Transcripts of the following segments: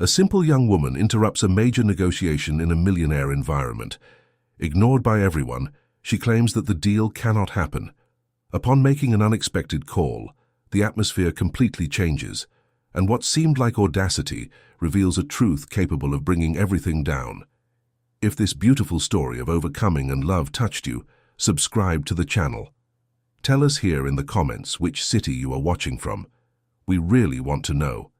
A simple young woman interrupts a major negotiation in a millionaire environment. Ignored by everyone, she claims that the deal cannot happen. Upon making an unexpected call, the atmosphere completely changes, and what seemed like audacity reveals a truth capable of bringing everything down. If this beautiful story of overcoming and love touched you, subscribe to the channel. Tell us here in the comments which city you are watching from. We really want to know.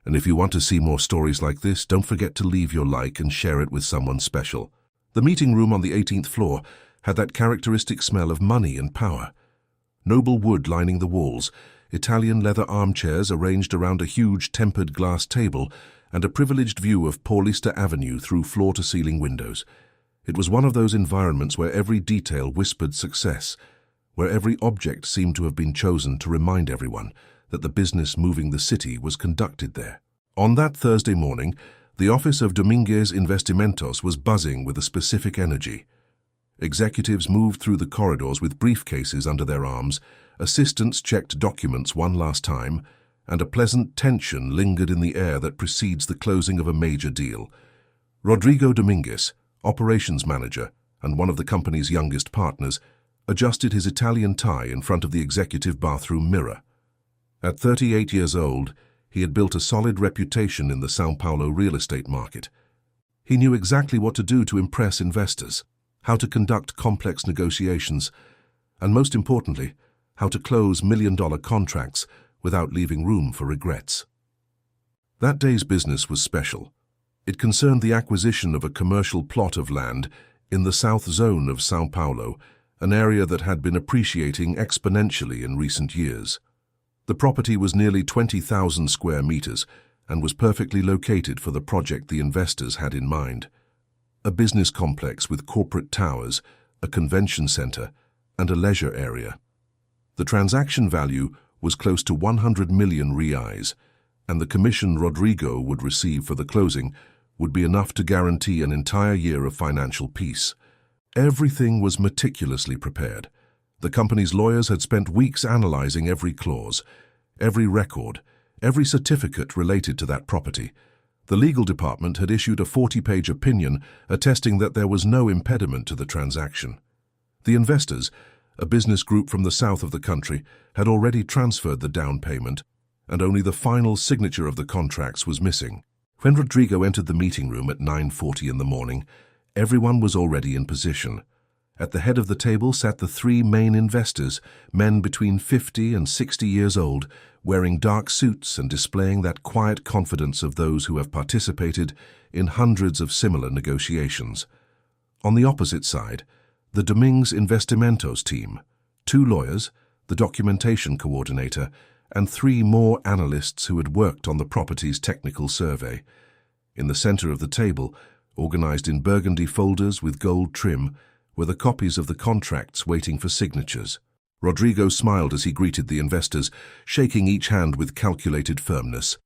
And if you want to see more stories like this, don't forget to leave your like and share it with someone special. The meeting room on the 18th floor had that characteristic smell of money and power. Noble wood lining the walls, Italian leather armchairs arranged around a huge tempered glass table, and a privileged view of Paulista Avenue through floor-to-ceiling windows. It was one of those environments where every detail whispered success, where every object seemed to have been chosen to remind everyone that the business moving the city was conducted there. On that Thursday morning, the office of Dominguez Investimentos was buzzing with a specific energy. Executives moved through the corridors with briefcases under their arms, assistants checked documents one last time, and a pleasant tension lingered in the air that precedes the closing of a major deal. Rodrigo Dominguez, operations manager and one of the company's youngest partners, adjusted his Italian tie in front of the executive bathroom mirror. At 38 years old, he had built a solid reputation in the São Paulo real estate market. He knew exactly what to do to impress investors, how to conduct complex negotiations, and most importantly, how to close million-dollar contracts without leaving room for regrets. That day's business was special. It concerned the acquisition of a commercial plot of land in the south zone of São Paulo, an area that had been appreciating exponentially in recent years. The property was nearly 20,000 square meters and was perfectly located for the project the investors had in mind. A business complex with corporate towers, a convention center, and a leisure area. The transaction value was close to 100 million reais, and the commission Rodrigo would receive for the closing would be enough to guarantee an entire year of financial peace. Everything was meticulously prepared. The company's lawyers had spent weeks analyzing every clause, every record, every certificate related to that property. The legal department had issued a 40-page opinion attesting that there was no impediment to the transaction. The investors, a business group from the south of the country, had already transferred the down payment, and only the final signature of the contracts was missing. When Rodrigo entered the meeting room at 9:40 in the morning, everyone was already in position. At the head of the table sat the three main investors, men between 50 and 60 years old, wearing dark suits and displaying that quiet confidence of those who have participated in hundreds of similar negotiations. On the opposite side, the Dominguez Investimentos team, 2 lawyers, the documentation coordinator, and 3 more analysts who had worked on the property's technical survey. In the center of the table, organized in burgundy folders with gold trim, were the copies of the contracts waiting for signatures. Rodrigo smiled as he greeted the investors, shaking each hand with calculated firmness.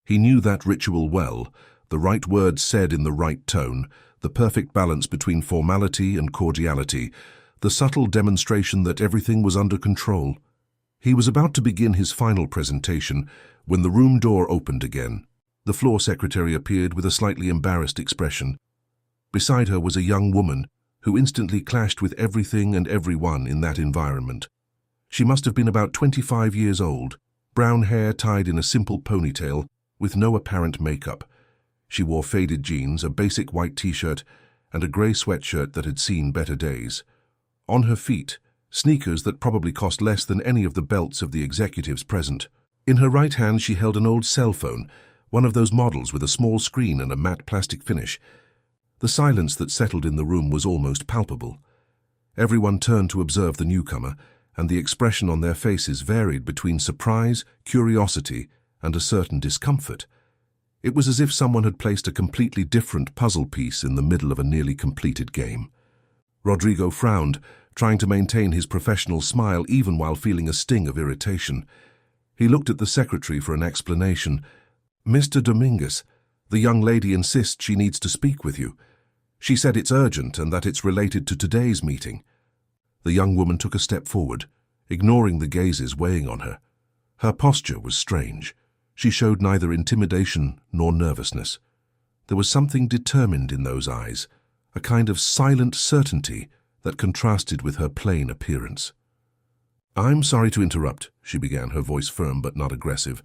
He knew that ritual well, the right words said in the right tone, the perfect balance between formality and cordiality, the subtle demonstration that everything was under control. He was about to begin his final presentation when the room door opened again. The floor secretary appeared with a slightly embarrassed expression. Beside her was a young woman who instantly clashed with everything and everyone in that environment. She must have been about 25 years old, brown hair tied in a simple ponytail, with no apparent makeup. She wore faded jeans, a basic white t-shirt, and a grey sweatshirt that had seen better days. On her feet, sneakers that probably cost less than any of the belts of the executives present. In her right hand she held an old cell phone, one of those models with a small screen and a matte plastic finish. The silence that settled in the room was almost palpable. Everyone turned to observe the newcomer, and the expression on their faces varied between surprise, curiosity, and a certain discomfort. It was as if someone had placed a completely different puzzle piece in the middle of a nearly completed game. Rodrigo frowned, trying to maintain his professional smile even while feeling a sting of irritation. He looked at the secretary for an explanation. "Mr. Dominguez, the young lady insists she needs to speak with you. She said it's urgent and that it's related to today's meeting." The young woman took a step forward, ignoring the gazes weighing on her. Her posture was strange. She showed neither intimidation nor nervousness. There was something determined in those eyes, a kind of silent certainty that contrasted with her plain appearance. "I'm sorry to interrupt," she began, her voice firm but not aggressive.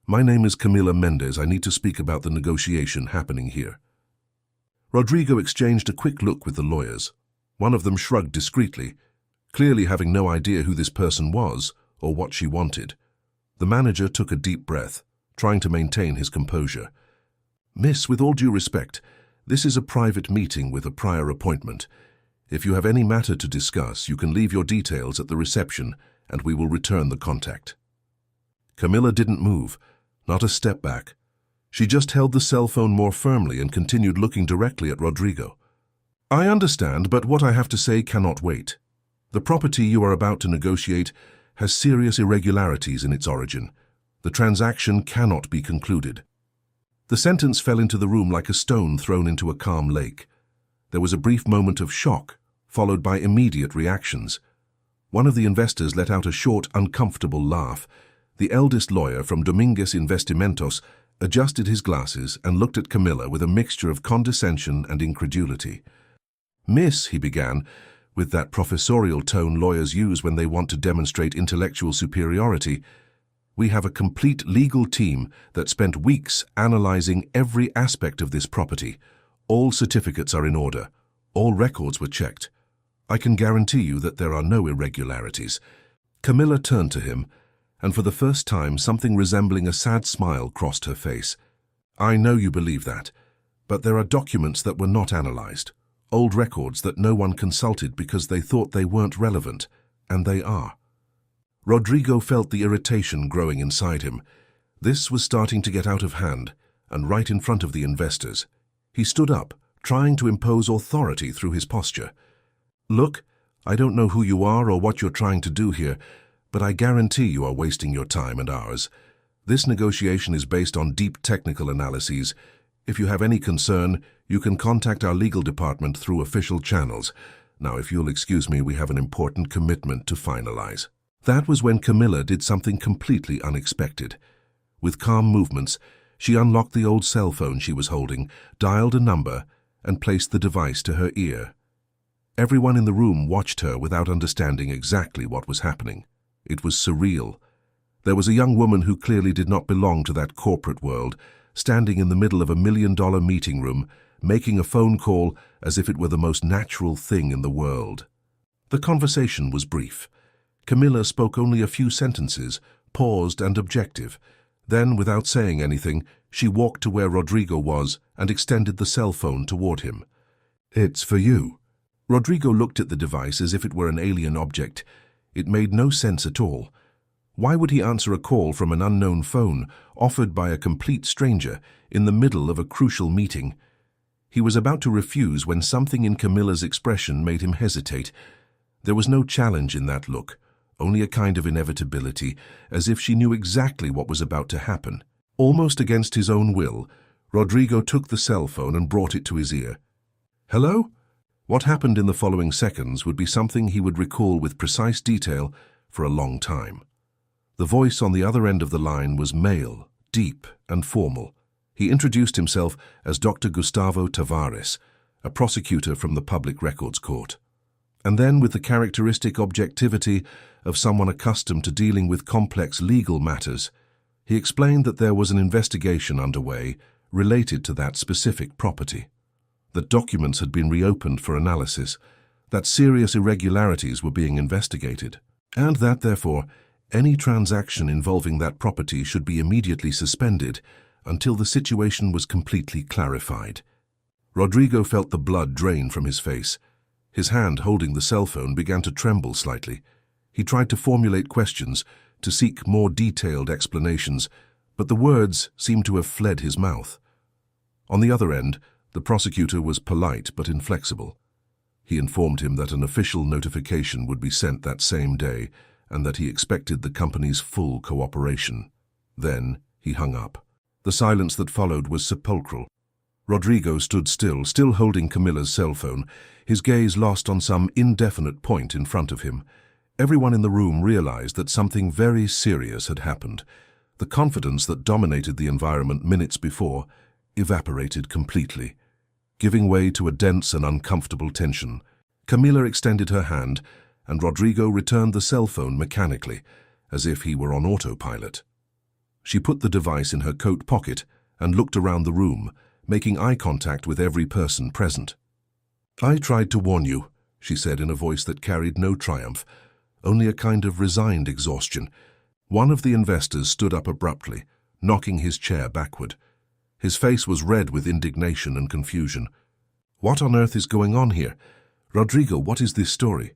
"My name is Camila Mendez. I need to speak about the negotiation happening here." Rodrigo exchanged a quick look with the lawyers. One of them shrugged discreetly, clearly having no idea who this person was or what she wanted. The manager took a deep breath, trying to maintain his composure. "Miss, with all due respect, this is a private meeting with a prior appointment. If you have any matter to discuss, you can leave your details at the reception and we will return the contact." Camila didn't move, not a step back. She just held the cell phone more firmly and continued looking directly at Rodrigo. "I understand, but what I have to say cannot wait. The property you are about to negotiate has serious irregularities in its origin. The transaction cannot be concluded." The sentence fell into the room like a stone thrown into a calm lake. There was a brief moment of shock, followed by immediate reactions. One of the investors let out a short, uncomfortable laugh. The eldest lawyer from Dominguez Investimentos adjusted his glasses and looked at Camila with a mixture of condescension and incredulity. "Miss," he began, with that professorial tone lawyers use when they want to demonstrate intellectual superiority, "we have a complete legal team that spent weeks analyzing every aspect of this property. All certificates are in order. All records were checked. I can guarantee you that there are no irregularities." Camila turned to him, and for the first time something resembling a sad smile crossed her face. "I know you believe that, but there are documents that were not analyzed, old records that no one consulted because they thought they weren't relevant, and they are." Rodrigo felt the irritation growing inside him. This was starting to get out of hand, and right in front of the investors. He stood up, trying to impose authority through his posture. "Look, I don't know who you are or what you're trying to do here, but I guarantee you are wasting your time and ours. This negotiation is based on deep technical analyses. If you have any concern, you can contact our legal department through official channels. Now, if you'll excuse me, we have an important commitment to finalize." That was when Camila did something completely unexpected. With calm movements, she unlocked the old cell phone she was holding, dialed a number, and placed the device to her ear. Everyone in the room watched her without understanding exactly what was happening. It was surreal. There was a young woman who clearly did not belong to that corporate world, standing in the middle of a $1 million meeting room, making a phone call as if it were the most natural thing in the world. The conversation was brief. Camila spoke only a few sentences, paused and objective. Then, without saying anything, she walked to where Rodrigo was and extended the cell phone toward him. "It's for you." Rodrigo looked at the device as if it were an alien object. It made no sense at all. Why would he answer a call from an unknown phone, offered by a complete stranger, in the middle of a crucial meeting? He was about to refuse when something in Camila's expression made him hesitate. There was no challenge in that look, only a kind of inevitability, as if she knew exactly what was about to happen. Almost against his own will, Rodrigo took the cell phone and brought it to his ear. "Hello?" What happened in the following seconds would be something he would recall with precise detail for a long time. The voice on the other end of the line was male, deep and formal. He introduced himself as Dr. Gustavo Tavares, a prosecutor from the Public Records Court. And then, with the characteristic objectivity of someone accustomed to dealing with complex legal matters, he explained that there was an investigation underway related to that specific property, that documents had been reopened for analysis, that serious irregularities were being investigated, and that, therefore, any transaction involving that property should be immediately suspended until the situation was completely clarified. Rodrigo felt the blood drain from his face. His hand holding the cell phone began to tremble slightly. He tried to formulate questions, to seek more detailed explanations, but the words seemed to have fled his mouth. On the other end, the prosecutor was polite but inflexible. He informed him that an official notification would be sent that same day and that he expected the company's full cooperation. Then he hung up. The silence that followed was sepulchral. Rodrigo stood still holding Camila's cell phone, his gaze lost on some indefinite point in front of him. Everyone in the room realized that something very serious had happened. The confidence that dominated the environment minutes before evaporated completely, giving way to a dense and uncomfortable tension. Camila extended her hand, and Rodrigo returned the cell phone mechanically, as if he were on autopilot. She put the device in her coat pocket and looked around the room, making eye contact with every person present. "I tried to warn you," she said in a voice that carried no triumph, only a kind of resigned exhaustion. One of the investors stood up abruptly, knocking his chair backward. His face was red with indignation and confusion. "What on earth is going on here? Rodrigo, what is this story?"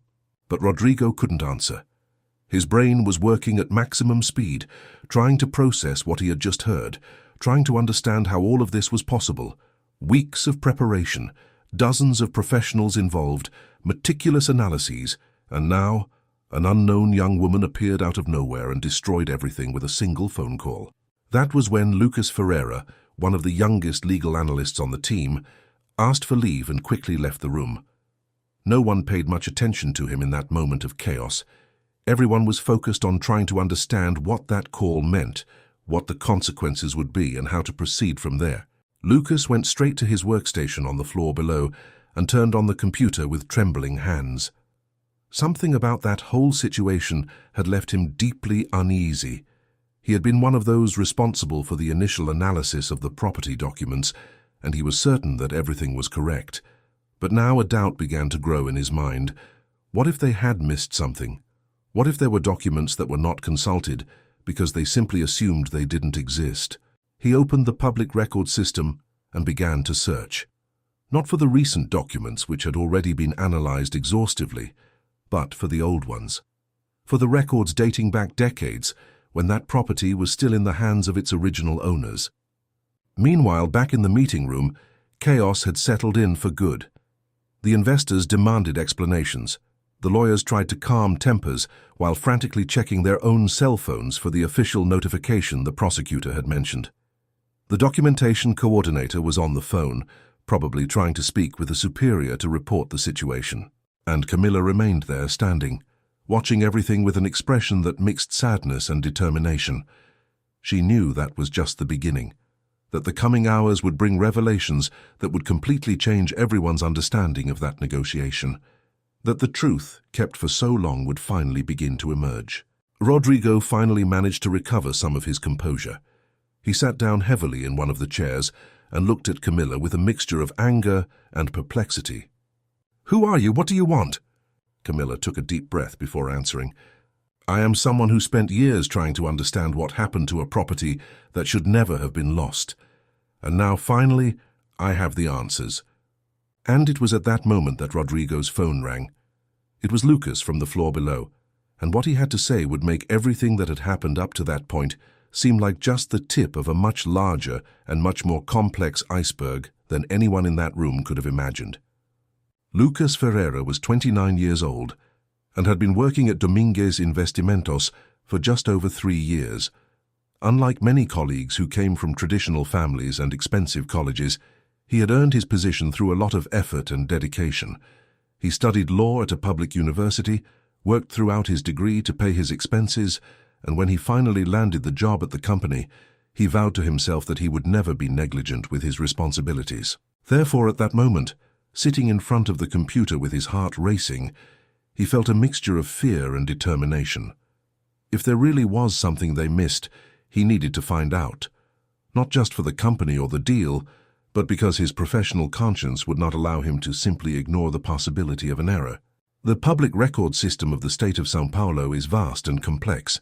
But Rodrigo couldn't answer. His brain was working at maximum speed, trying to process what he had just heard, trying to understand how all of this was possible. Weeks of preparation, dozens of professionals involved, meticulous analyses, and now an unknown young woman appeared out of nowhere and destroyed everything with a single phone call. That was when Lucas Ferreira, one of the youngest legal analysts on the team, asked for leave and quickly left the room. No one paid much attention to him in that moment of chaos. Everyone was focused on trying to understand what that call meant, what the consequences would be, and how to proceed from there. Lucas went straight to his workstation on the floor below and turned on the computer with trembling hands. Something about that whole situation had left him deeply uneasy. He had been one of those responsible for the initial analysis of the property documents, and he was certain that everything was correct. But now a doubt began to grow in his mind. What if they had missed something? What if there were documents that were not consulted because they simply assumed they didn't exist? He opened the public record system and began to search. Not for the recent documents which had already been analyzed exhaustively, but for the old ones. For the records dating back decades, when that property was still in the hands of its original owners. Meanwhile, back in the meeting room, chaos had settled in for good. The investors demanded explanations. The lawyers tried to calm tempers while frantically checking their own cell phones for the official notification the prosecutor had mentioned. The documentation coordinator was on the phone, probably trying to speak with a superior to report the situation. And Camila remained there standing, watching everything with an expression that mixed sadness and determination. She knew that was just the beginning, that the coming hours would bring revelations that would completely change everyone's understanding of that negotiation, that the truth, kept for so long, would finally begin to emerge. Rodrigo finally managed to recover some of his composure. He sat down heavily in one of the chairs and looked at Camila with a mixture of anger and perplexity. "Who are you? What do you want?" Camila took a deep breath before answering. "I am someone who spent years trying to understand what happened to a property that should never have been lost. And now, finally, I have the answers." And it was at that moment that Rodrigo's phone rang. It was Lucas from the floor below, and what he had to say would make everything that had happened up to that point seem like just the tip of a much larger and much more complex iceberg than anyone in that room could have imagined. Lucas Ferreira was 29 years old and had been working at Dominguez Investimentos for just over 3 years. Unlike many colleagues who came from traditional families and expensive colleges, he had earned his position through a lot of effort and dedication. He studied law at a public university, worked throughout his degree to pay his expenses, and when he finally landed the job at the company, he vowed to himself that he would never be negligent with his responsibilities. Therefore, at that moment, sitting in front of the computer with his heart racing, he felt a mixture of fear and determination. If there really was something they missed, he needed to find out, not just for the company or the deal, but because his professional conscience would not allow him to simply ignore the possibility of an error. The public record system of the state of São Paulo is vast and complex.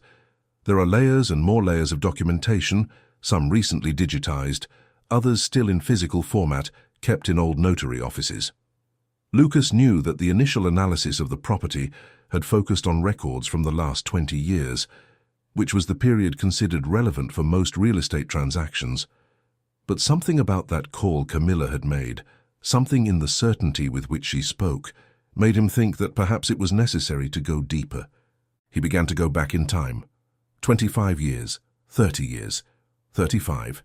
There are layers and more layers of documentation, some recently digitized, others still in physical format, kept in old notary offices. Lucas knew that the initial analysis of the property had focused on records from the last 20 years, which was the period considered relevant for most real estate transactions. But something about that call Camila had made, something in the certainty with which she spoke, made him think that perhaps it was necessary to go deeper. He began to go back in time. 25 years, 30 years, 35.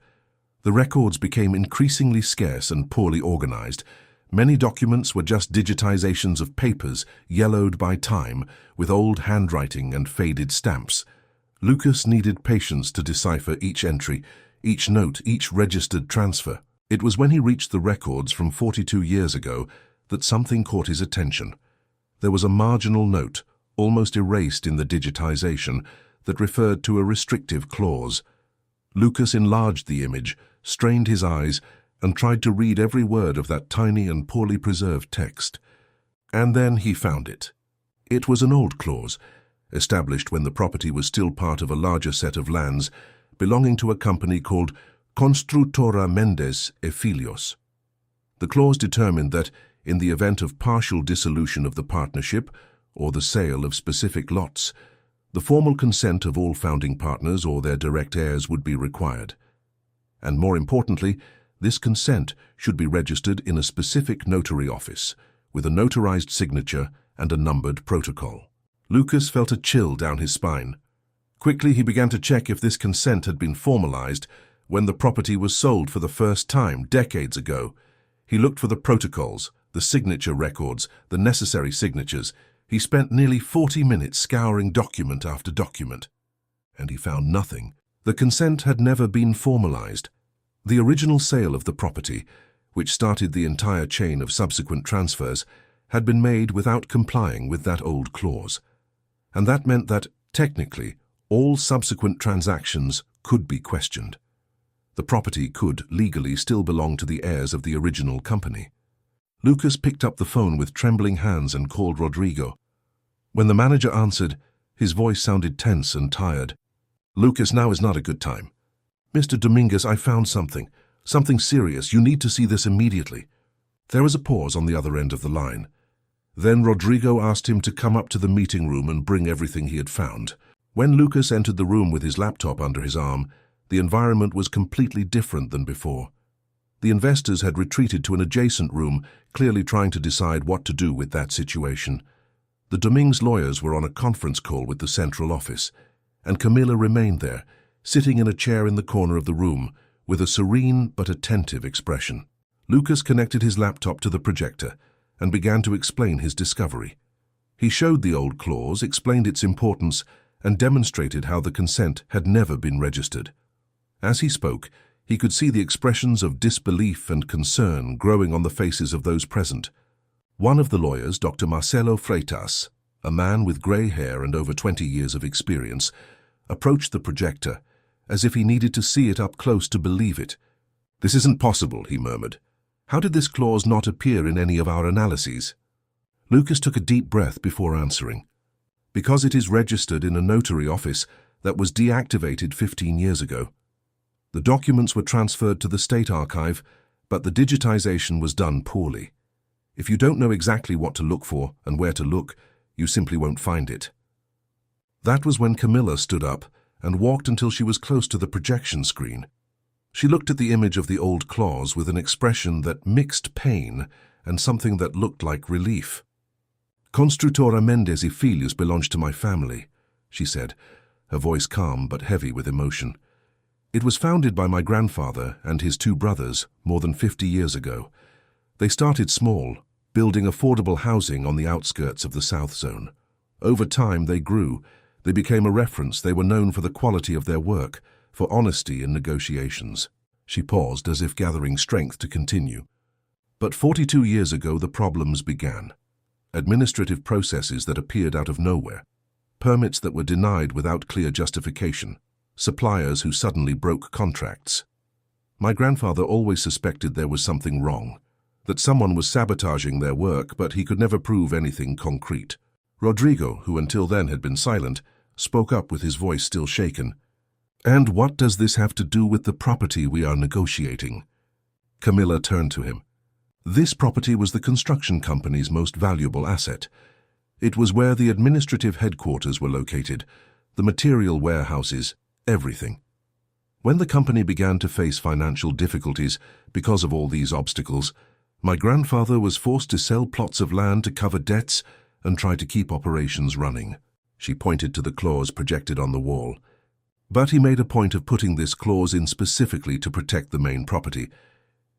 The records became increasingly scarce and poorly organized. Many documents were just digitizations of papers, yellowed by time, with old handwriting and faded stamps. Lucas needed patience to decipher each entry, each note, each registered transfer. It was when he reached the records from 42 years ago that something caught his attention. There was a marginal note, almost erased in the digitization, that referred to a restrictive clause. Lucas enlarged the image, strained his eyes, and tried to read every word of that tiny and poorly preserved text. And then he found it. It was an old clause, established when the property was still part of a larger set of lands belonging to a company called Construtora Mendes e Filhos. The clause determined that, in the event of partial dissolution of the partnership or the sale of specific lots, the formal consent of all founding partners or their direct heirs would be required. And more importantly, this consent should be registered in a specific notary office, with a notarized signature and a numbered protocol. Lucas felt a chill down his spine. Quickly he began to check if this consent had been formalized when the property was sold for the first time decades ago. He looked for the protocols, the signature records, the necessary signatures. He spent nearly 40 minutes scouring document after document, and he found nothing. The consent had never been formalized. The original sale of the property, which started the entire chain of subsequent transfers, had been made without complying with that old clause. And that meant that, technically, all subsequent transactions could be questioned. The property could legally still belong to the heirs of the original company. Lucas picked up the phone with trembling hands and called Rodrigo. When the manager answered, his voice sounded tense and tired. "Lucas, now is not a good time. Mr. Dominguez, I found something serious. You need to see this immediately." There was a pause on the other end of the line. Then Rodrigo asked him to come up to the meeting room and bring everything he had found. When Lucas entered the room with his laptop under his arm, the environment was completely different than before. The investors had retreated to an adjacent room, clearly trying to decide what to do with that situation. The Dominguez lawyers were on a conference call with the central office, and Camilla remained there, sitting in a chair in the corner of the room, with a serene but attentive expression. Lucas connected his laptop to the projector and began to explain his discovery. He showed the old clause, explained its importance, and demonstrated how the consent had never been registered. As he spoke, he could see the expressions of disbelief and concern growing on the faces of those present. One of the lawyers, Dr. Marcelo Freitas, a man with grey hair and over 20 years of experience, approached the projector as if he needed to see it up close to believe it. "This isn't possible," he murmured. "How did this clause not appear in any of our analyses?" Lucas took a deep breath before answering. "Because it is registered in a notary office that was deactivated 15 years ago. The documents were transferred to the State Archive, but the digitization was done poorly. If you don't know exactly what to look for and where to look, you simply won't find it." That was when Camilla stood up and walked until she was close to the projection screen. She looked at the image of the old clause with an expression that mixed pain and something that looked like relief. "Construtora Mendes e Filhos belongs to my family," she said, her voice calm but heavy with emotion. "It was founded by my grandfather and his two brothers more than 50 years ago. They started small, building affordable housing on the outskirts of the South Zone. Over time, they grew. They became a reference. They were known for the quality of their work, for honesty in negotiations." She paused as if gathering strength to continue. "But 42 years ago, the problems began. Administrative processes that appeared out of nowhere, permits that were denied without clear justification, suppliers who suddenly broke contracts. My grandfather always suspected there was something wrong, that someone was sabotaging their work, but he could never prove anything concrete." Rodrigo, who until then had been silent, spoke up with his voice still shaken. "And what does this have to do with the property we are negotiating?" Camilla turned to him. "This property was the construction company's most valuable asset. It was where the administrative headquarters were located, the material warehouses, everything. When the company began to face financial difficulties because of all these obstacles, my grandfather was forced to sell plots of land to cover debts and try to keep operations running." She pointed to the clause projected on the wall. "But he made a point of putting this clause in specifically to protect the main property.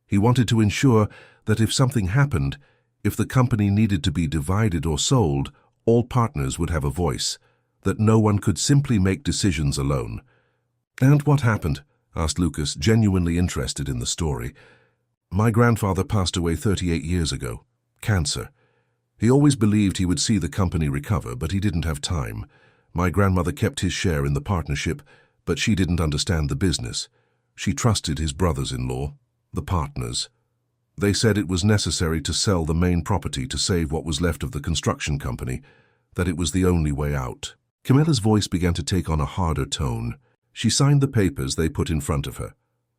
He wanted to ensure that if something happened, if the company needed to be divided or sold, all partners would have a voice. that no one could simply make decisions alone. "And what happened?" asked Lucas, genuinely interested in the story. "My grandfather passed away 38 years ago. Cancer. He always believed he would see the company recover, but he didn't have time. My grandmother kept his share in the partnership, but she didn't understand the business. She trusted his brothers-in-law, the partners. They said it was necessary to sell the main property to save what was left of the construction company, that it was the only way out." Camilla's voice began to take on a harder tone. She signed the papers they put in front of her,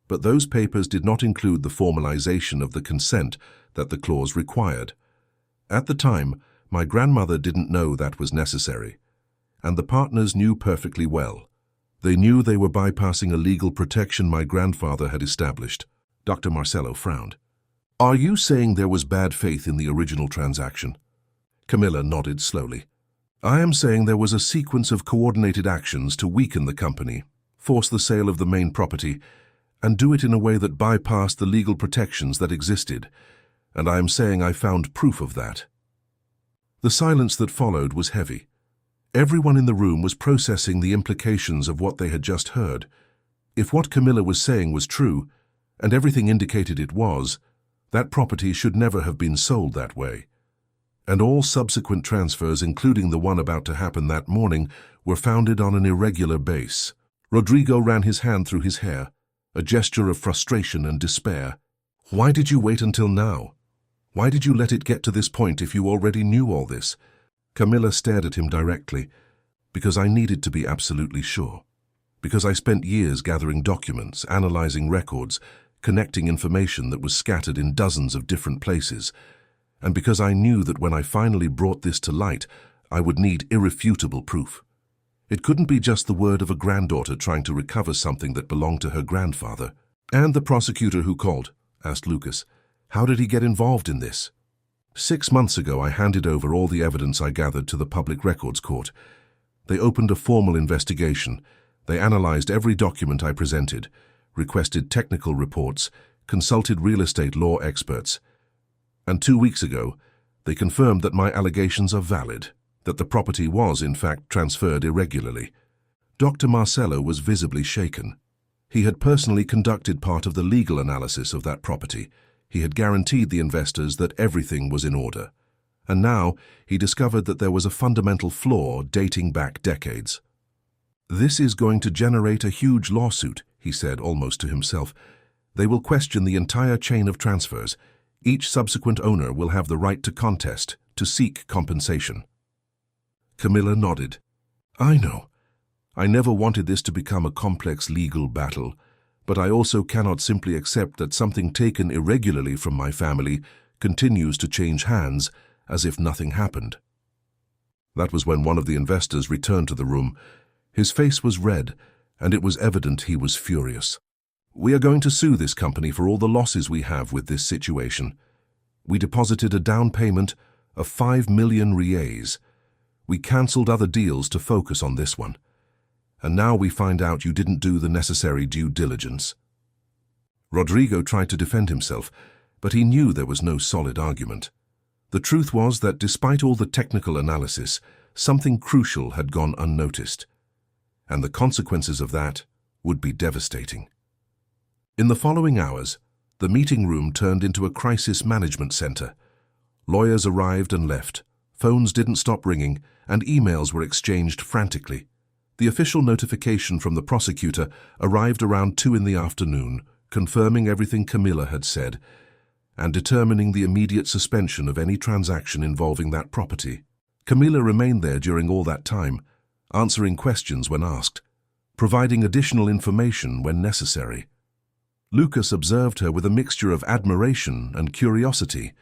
but those papers did not include the formalization of the consent that the clause required. At the time, my grandmother didn't know that was necessary, and the partners knew perfectly well. They knew they were bypassing a legal protection my grandfather had established. Dr. Marcello frowned. "Are you saying there was bad faith in the original transaction?" Camilla nodded slowly. "I am saying there was a sequence of coordinated actions to weaken the company, force the sale of the main property, and do it in a way that bypassed the legal protections that existed, and I am saying I found proof of that." The silence that followed was heavy. Everyone in the room was processing the implications of what they had just heard. If what Camilla was saying was true, and everything indicated it was, that property should never have been sold that way. And all subsequent transfers, including the one about to happen that morning, were founded on an irregular base. Rodrigo ran his hand through his hair, a gesture of frustration and despair. "Why did you wait until now? Why did you let it get to this point if you already knew all this?" Camilla stared at him directly. "Because I needed to be absolutely sure. Because I spent years gathering documents, analyzing records, connecting information that was scattered in dozens of different places. And because I knew that when I finally brought this to light, I would need irrefutable proof. It couldn't be just the word of a granddaughter trying to recover something that belonged to her grandfather." "And the prosecutor who called?" asked Lucas. "How did he get involved in this?" 6 months ago, I handed over all the evidence I gathered to the Public Records Court. They opened a formal investigation. They analyzed every document I presented, requested technical reports, consulted real estate law experts. And 2 weeks ago, they confirmed that my allegations are valid, that the property was, in fact, transferred irregularly. Dr. Marcello was visibly shaken. He had personally conducted part of the legal analysis of that property. He had guaranteed the investors that everything was in order. And now he discovered that there was a fundamental flaw dating back decades. "This is going to generate a huge lawsuit," he said almost to himself. "They will question the entire chain of transfers. Each subsequent owner will have the right to contest, to seek compensation." Camilla nodded. "I know. I never wanted this to become a complex legal battle, but I also cannot simply accept that something taken irregularly from my family continues to change hands as if nothing happened." That was when one of the investors returned to the room. His face was red, and it was evident he was furious. "We are going to sue this company for all the losses we have with this situation. We deposited a down payment of 5 million reais. We cancelled other deals to focus on this one. And now we find out you didn't do the necessary due diligence." Rodrigo tried to defend himself, but he knew there was no solid argument. The truth was that despite all the technical analysis, something crucial had gone unnoticed, and the consequences of that would be devastating. In the following hours, the meeting room turned into a crisis management center. Lawyers arrived and left, phones didn't stop ringing, and emails were exchanged frantically. The official notification from the prosecutor arrived around 2 in the afternoon, confirming everything Camilla had said, and determining the immediate suspension of any transaction involving that property. Camilla remained there during all that time, answering questions when asked, providing additional information when necessary. Lucas observed her with a mixture of admiration and curiosity.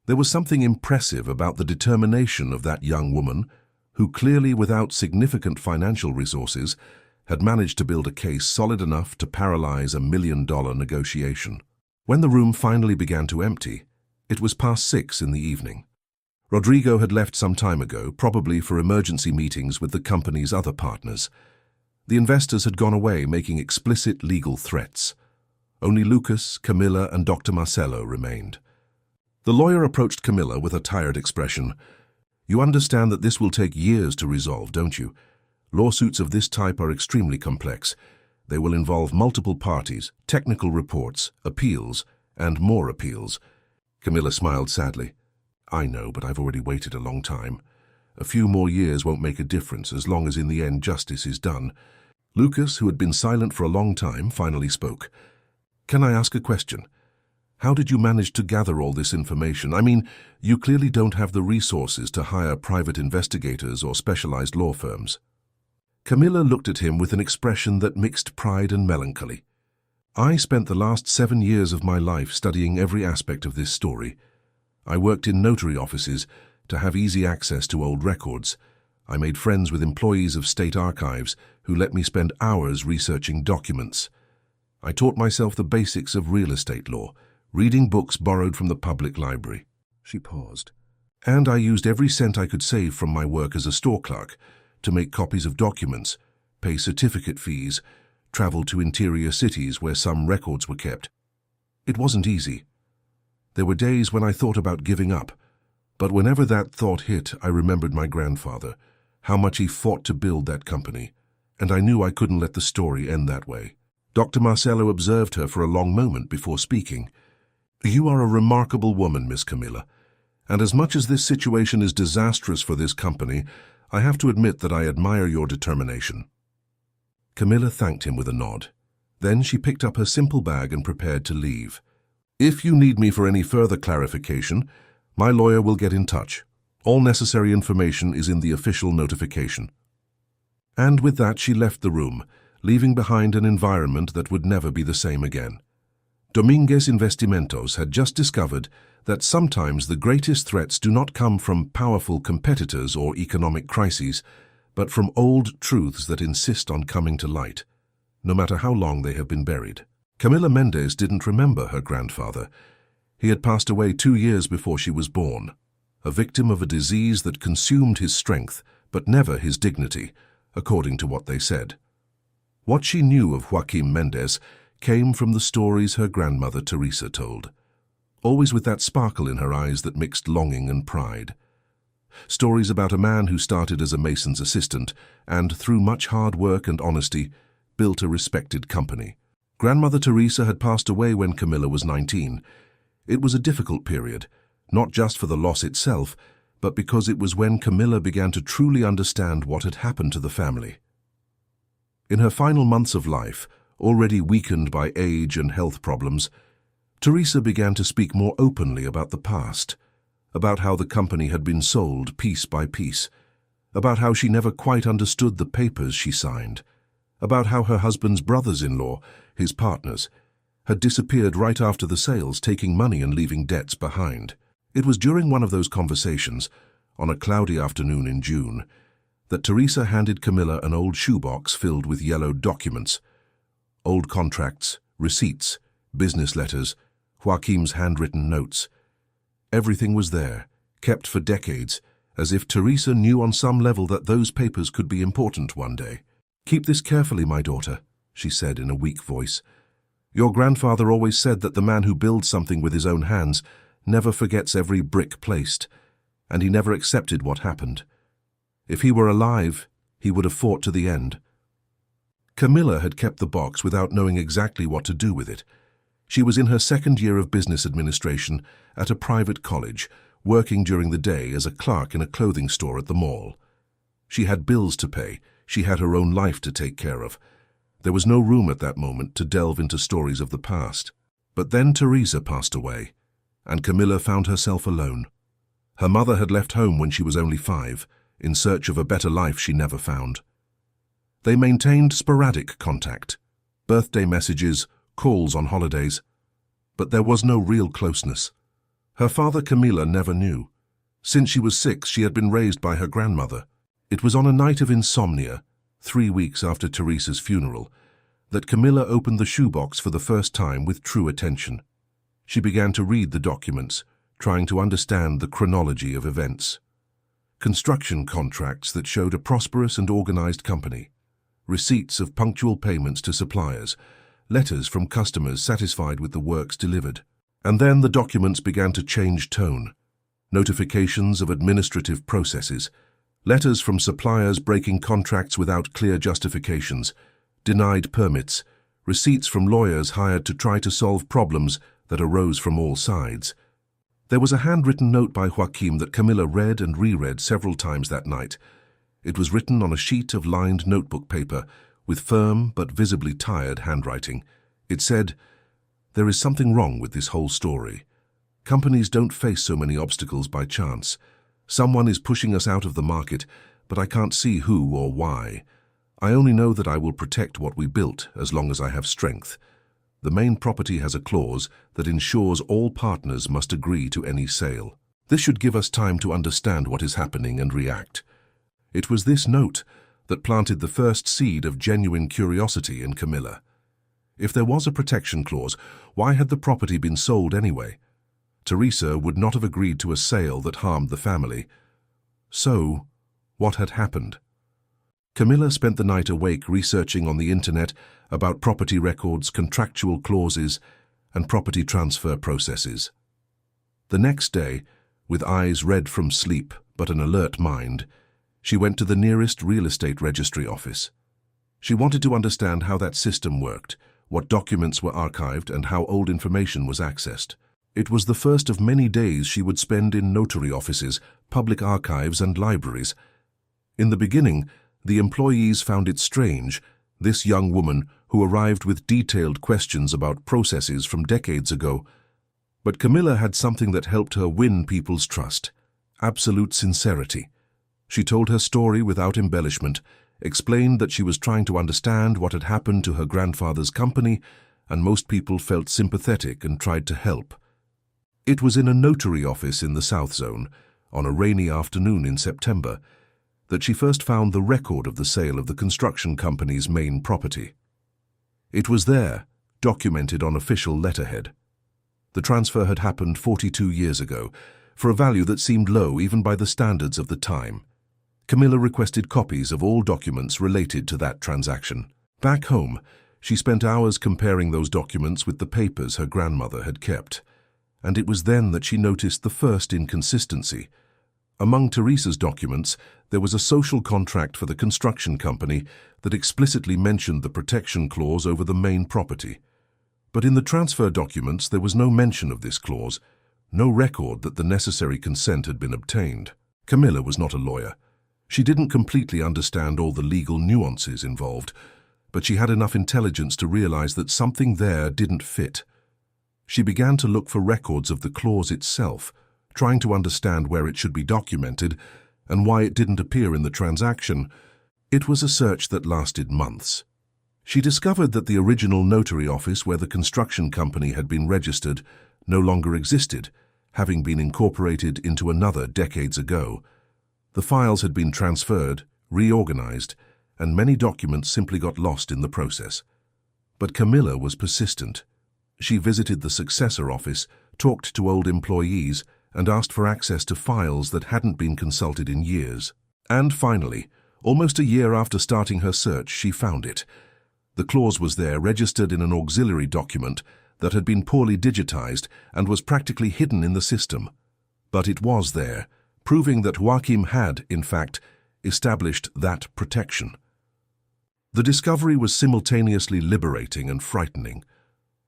There was something impressive about the determination of that young woman, who clearly, without significant financial resources, had managed to build a case solid enough to paralyze a $1 million negotiation. When the room finally began to empty, it was past 6 in the evening. Rodrigo had left some time ago, probably for emergency meetings with the company's other partners. The investors had gone away, making explicit legal threats. Only Lucas, Camilla, and Dr. Marcello remained. The lawyer approached Camilla with a tired expression. You understand that this will take years to resolve, don't you? Lawsuits of this type are extremely complex. They will involve multiple parties, technical reports, appeals, and more appeals. Camilla smiled sadly. I know, but I've already waited a long time. A few more years won't make a difference as long as in the end justice is done. Lucas, who had been silent for a long time, finally spoke. Can I ask a question? How did you manage to gather all this information? I mean, you clearly don't have the resources to hire private investigators or specialized law firms. Camilla looked at him with an expression that mixed pride and melancholy. I spent the last 7 years of my life studying every aspect of this story. I worked in notary offices to have easy access to old records. I made friends with employees of state archives who let me spend hours researching documents. I taught myself the basics of real estate law, reading books borrowed from the public library. She paused. And I used every cent I could save from my work as a store clerk to make copies of documents, pay certificate fees, travel to interior cities where some records were kept. It wasn't easy. There were days when I thought about giving up, but whenever that thought hit, I remembered my grandfather, how much he fought to build that company, and I knew I couldn't let the story end that way. Dr. Marcello observed her for a long moment before speaking. You are a remarkable woman, Miss Camilla, and as much as this situation is disastrous for this company, I have to admit that I admire your determination. Camilla thanked him with a nod. Then she picked up her simple bag and prepared to leave. If you need me for any further clarification, my lawyer will get in touch. All necessary information is in the official notification. And with that she left the room, leaving behind an environment that would never be the same again. Dominguez Investimentos had just discovered that sometimes the greatest threats do not come from powerful competitors or economic crises, but from old truths that insist on coming to light, no matter how long they have been buried. Camilla Mendez didn't remember her grandfather. He had passed away 2 years before she was born, a victim of a disease that consumed his strength, but never his dignity, according to what they said. What she knew of Joaquim Mendez came from the stories her grandmother Teresa told, always with that sparkle in her eyes that mixed longing and pride. Stories about a man who started as a mason's assistant and, through much hard work and honesty, built a respected company. Grandmother Teresa had passed away when Camilla was 19. It was a difficult period, not just for the loss itself, but because it was when Camilla began to truly understand what had happened to the family. In her final months of life, already weakened by age and health problems, Teresa began to speak more openly about the past, about how the company had been sold piece by piece, about how she never quite understood the papers she signed, about how her husband's brothers-in-law, his partners, had disappeared right after the sales, taking money and leaving debts behind. It was during one of those conversations, on a cloudy afternoon in June, that Teresa handed Camilla an old shoebox filled with yellowed documents, old contracts, receipts, business letters, Joaquim's handwritten notes. Everything was there, kept for decades, as if Teresa knew on some level that those papers could be important one day. "Keep this carefully, my daughter," she said in a weak voice. "Your grandfather always said that the man who builds something with his own hands never forgets every brick placed, and he never accepted what happened. If he were alive, he would have fought to the end." Camilla had kept the box without knowing exactly what to do with it. She was in her 2nd year of business administration at a private college, working during the day as a clerk in a clothing store at the mall. She had bills to pay. She had her own life to take care of. There was no room at that moment to delve into stories of the past. But then Teresa passed away, and Camilla found herself alone. Her mother had left home when she was only 5, in search of a better life she never found. They maintained sporadic contact, birthday messages, calls on holidays, but there was no real closeness. Her father Camilla never knew. Since she was 6, she had been raised by her grandmother. It was on a night of insomnia, 3 weeks after Teresa's funeral, that Camilla opened the shoebox for the first time with true attention. She began to read the documents, trying to understand the chronology of events. Construction contracts that showed a prosperous and organized company, receipts of punctual payments to suppliers, letters from customers satisfied with the works delivered. And then the documents began to change tone. notifications of administrative processes, letters from suppliers breaking contracts without clear justifications, denied permits, receipts from lawyers hired to try to solve problems that arose from all sides. There was a handwritten note by Joaquim that Camilla read and reread several times that night. It was written on a sheet of lined notebook paper with firm but visibly tired handwriting. It said, "There is something wrong with this whole story. Companies don't face so many obstacles by chance. Someone is pushing us out of the market, but I can't see who or why. I only know that I will protect what we built as long as I have strength. The main property has a clause that ensures all partners must agree to any sale. This should give us time to understand what is happening and react." It was this note that planted the first seed of genuine curiosity in Camilla. If there was a protection clause, why had the property been sold anyway? Teresa would not have agreed to a sale that harmed the family. So, what had happened? Camilla spent the night awake researching on the internet about property records, contractual clauses, and property transfer processes. The next day, with eyes red from sleep but an alert mind, she went to the nearest real estate registry office. She wanted to understand how that system worked, what documents were archived, and how old information was accessed. It was the first of many days she would spend in notary offices, public archives, and libraries. In the beginning, the employees found it strange, this young woman who arrived with detailed questions about processes from decades ago. But Camilla had something that helped her win people's trust: absolute sincerity. She told her story without embellishment, explained that she was trying to understand what had happened to her grandfather's company, and most people felt sympathetic and tried to help. It was in a notary office in the South Zone, on a rainy afternoon in September, that she first found the record of the sale of the construction company's main property. It was there, documented on official letterhead. The transfer had happened 42 years ago, for a value that seemed low even by the standards of the time. Camilla requested copies of all documents related to that transaction. Back home, she spent hours comparing those documents with the papers her grandmother had kept. And it was then that she noticed the first inconsistency. Among Teresa's documents, there was a social contract for the construction company that explicitly mentioned the protection clause over the main property. But in the transfer documents, there was no mention of this clause, no record that the necessary consent had been obtained. Camilla was not a lawyer. She didn't completely understand all the legal nuances involved, but she had enough intelligence to realize that something there didn't fit. She began to look for records of the clause itself, trying to understand where it should be documented and why it didn't appear in the transaction. It was a search that lasted months. She discovered that the original notary office where the construction company had been registered no longer existed, having been incorporated into another decades ago. The files had been transferred, reorganized, and many documents simply got lost in the process. But Camilla was persistent. She visited the successor office, talked to old employees, and asked for access to files that hadn't been consulted in years. And finally, almost a year after starting her search, she found it. The clause was there, registered in an auxiliary document that had been poorly digitized and was practically hidden in the system. But it was there, proving that Joaquim had, in fact, established that protection. The discovery was simultaneously liberating and frightening.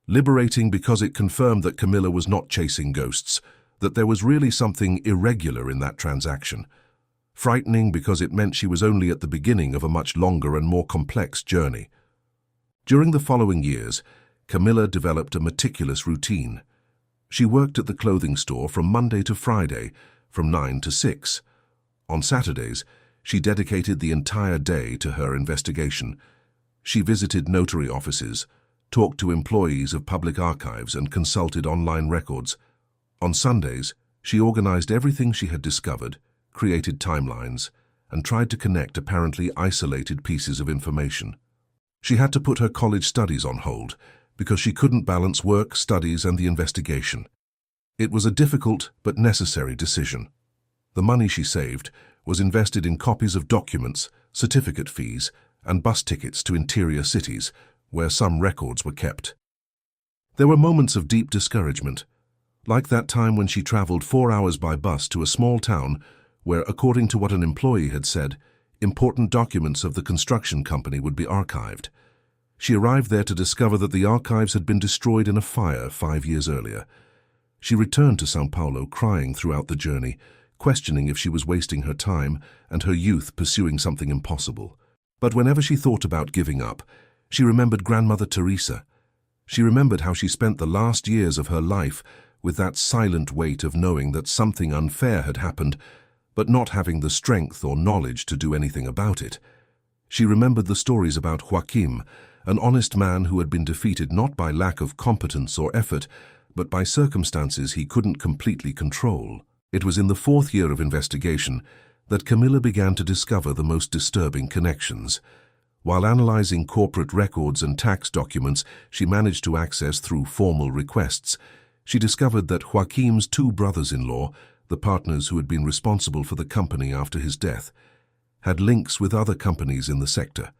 Liberating because it confirmed that Camilla was not chasing ghosts, that there was really something irregular in that transaction. Frightening because it meant she was only at the beginning of a much longer and more complex journey. During the following years, Camilla developed a meticulous routine. She worked at the clothing store from Monday to Friday, from 9 to 6. On Saturdays, she dedicated the entire day to her investigation. She visited notary offices, talked to employees of public archives, and consulted online records. On Sundays, she organized everything she had discovered, created timelines, and tried to connect apparently isolated pieces of information. She had to put her college studies on hold because she couldn't balance work, studies, and the investigation. It was a difficult but necessary decision. The money she saved was invested in copies of documents, certificate fees, and bus tickets to interior cities, where some records were kept. There were moments of deep discouragement. Like that time when she traveled 4 hours by bus to a small town where, according to what an employee had said, important documents of the construction company would be archived. She arrived there to discover that the archives had been destroyed in a fire 5 years earlier. She returned to São Paulo crying throughout the journey, questioning if she was wasting her time and her youth pursuing something impossible. But whenever she thought about giving up, she remembered Grandmother Teresa. She remembered how she spent the last years of her life with that silent weight of knowing that something unfair had happened, but not having the strength or knowledge to do anything about it. She remembered the stories about Joaquim, an honest man who had been defeated not by lack of competence or effort, but by circumstances he couldn't completely control. It was in the 4th year of investigation that Camilla began to discover the most disturbing connections. While analyzing corporate records and tax documents she managed to access through formal requests, she discovered that Joaquim's 2 brothers-in-law, the partners who had been responsible for the company after his death, had links with other companies in the sector,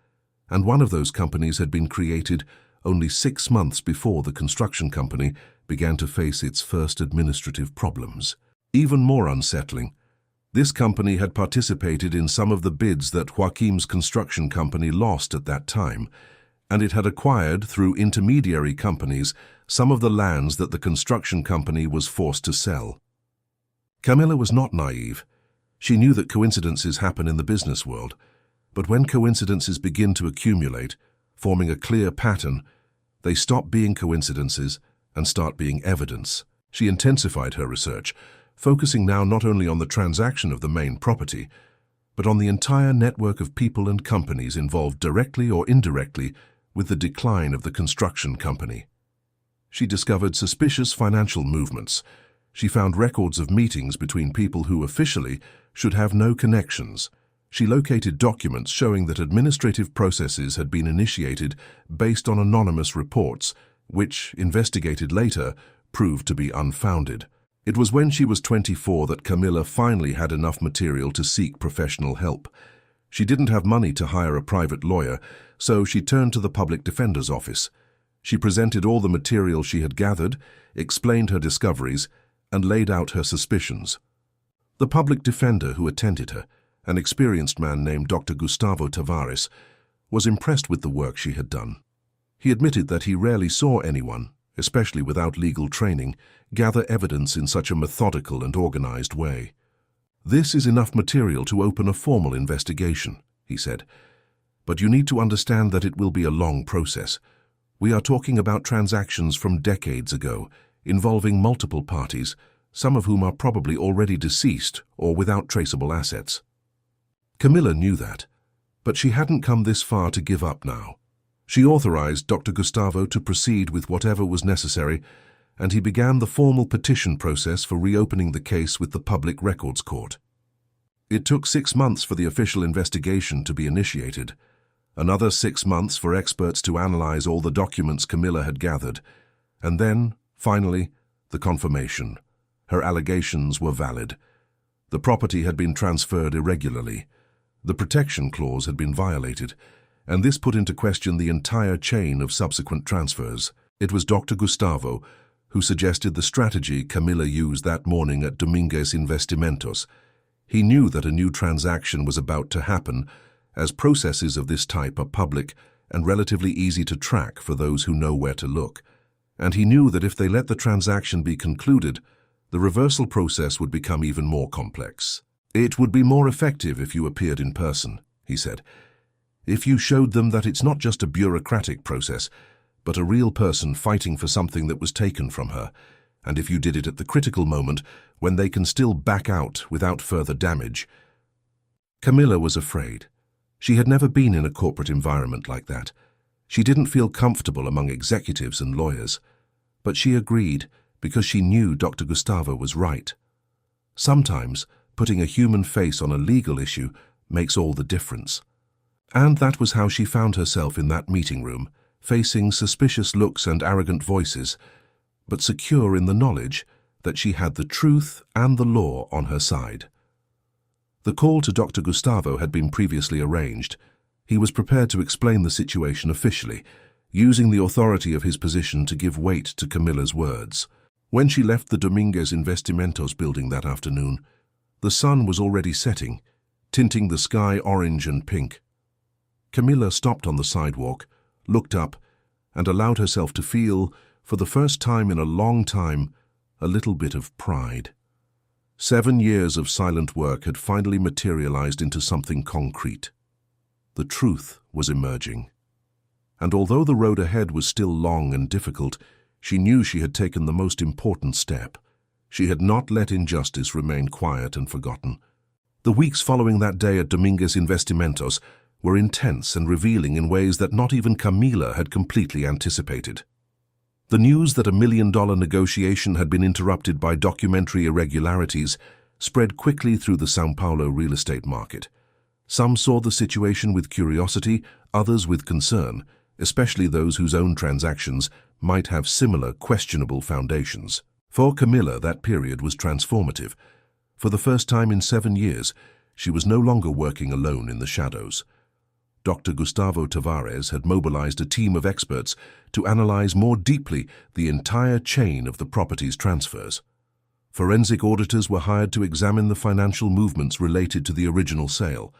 and one of those companies had been created only 6 months before the construction company began to face its first administrative problems. Even more unsettling, this company had participated in some of the bids that Joaquim's construction company lost at that time, and it had acquired, through intermediary companies, some of the lands that the construction company was forced to sell. Camilla was not naive. She knew that coincidences happen in the business world, but when coincidences begin to accumulate, forming a clear pattern, they stop being coincidences and start being evidence. She intensified her research, focusing now not only on the transaction of the main property, but on the entire network of people and companies involved directly or indirectly with the decline of the construction company. She discovered suspicious financial movements. She found records of meetings between people who officially should have no connections. She located documents showing that administrative processes had been initiated based on anonymous reports, which, investigated later, proved to be unfounded. It was when she was 24 that Camilla finally had enough material to seek professional help. She didn't have money to hire a private lawyer, so she turned to the public defender's office. She presented all the material she had gathered, explained her discoveries, and laid out her suspicions. The public defender who attended her, an experienced man named Dr. Gustavo Tavares, was impressed with the work she had done. He admitted that he rarely saw anyone, especially without legal training, gather evidence in such a methodical and organized way. "This is enough material to open a formal investigation," he said. "But you need to understand that it will be a long process. We are talking about transactions from decades ago, involving multiple parties, some of whom are probably already deceased or without traceable assets." Camilla knew that, but she hadn't come this far to give up now. She authorized Dr. Gustavo to proceed with whatever was necessary, and he began the formal petition process for reopening the case with the Public Records Court. It took 6 months for the official investigation to be initiated, another 6 months for experts to analyze all the documents Camilla had gathered, and then, finally, the confirmation. Her allegations were valid. The property had been transferred irregularly. The protection clause had been violated, and this put into question the entire chain of subsequent transfers. It was Dr. Gustavo who suggested the strategy Camilla used that morning at Dominguez Investimentos. He knew that a new transaction was about to happen, as processes of this type are public and relatively easy to track for those who know where to look. And he knew that if they let the transaction be concluded, the reversal process would become even more complex. "It would be more effective if you appeared in person," he said. "If you showed them that it's not just a bureaucratic process, but a real person fighting for something that was taken from her, and if you did it at the critical moment when they can still back out without further damage." Camilla was afraid. She had never been in a corporate environment like that. She didn't feel comfortable among executives and lawyers, but she agreed because she knew Dr. Gustavo was right. Sometimes, putting a human face on a legal issue makes all the difference. And that was how she found herself in that meeting room, facing suspicious looks and arrogant voices, but secure in the knowledge that she had the truth and the law on her side. The call to Dr. Gustavo had been previously arranged. He was prepared to explain the situation officially, using the authority of his position to give weight to Camilla's words. When she left the Dominguez Investimentos building that afternoon, the sun was already setting, tinting the sky orange and pink. Camilla stopped on the sidewalk, looked up, and allowed herself to feel, for the first time in a long time, a little bit of pride. 7 years of silent work had finally materialized into something concrete. The truth was emerging. And although the road ahead was still long and difficult, she knew she had taken the most important step. She had not let injustice remain quiet and forgotten. The weeks following that day at Dominguez Investimentos were intense and revealing in ways that not even Camilla had completely anticipated. The news that $1 million negotiation had been interrupted by documentary irregularities spread quickly through the São Paulo real estate market. Some saw the situation with curiosity, others with concern, especially those whose own transactions might have similar questionable foundations. For Camilla, that period was transformative. For the first time in 7 years, she was no longer working alone in the shadows. Dr. Gustavo Tavares had mobilized a team of experts to analyze more deeply the entire chain of the property's transfers. Forensic auditors were hired to examine the financial movements related to the original sale,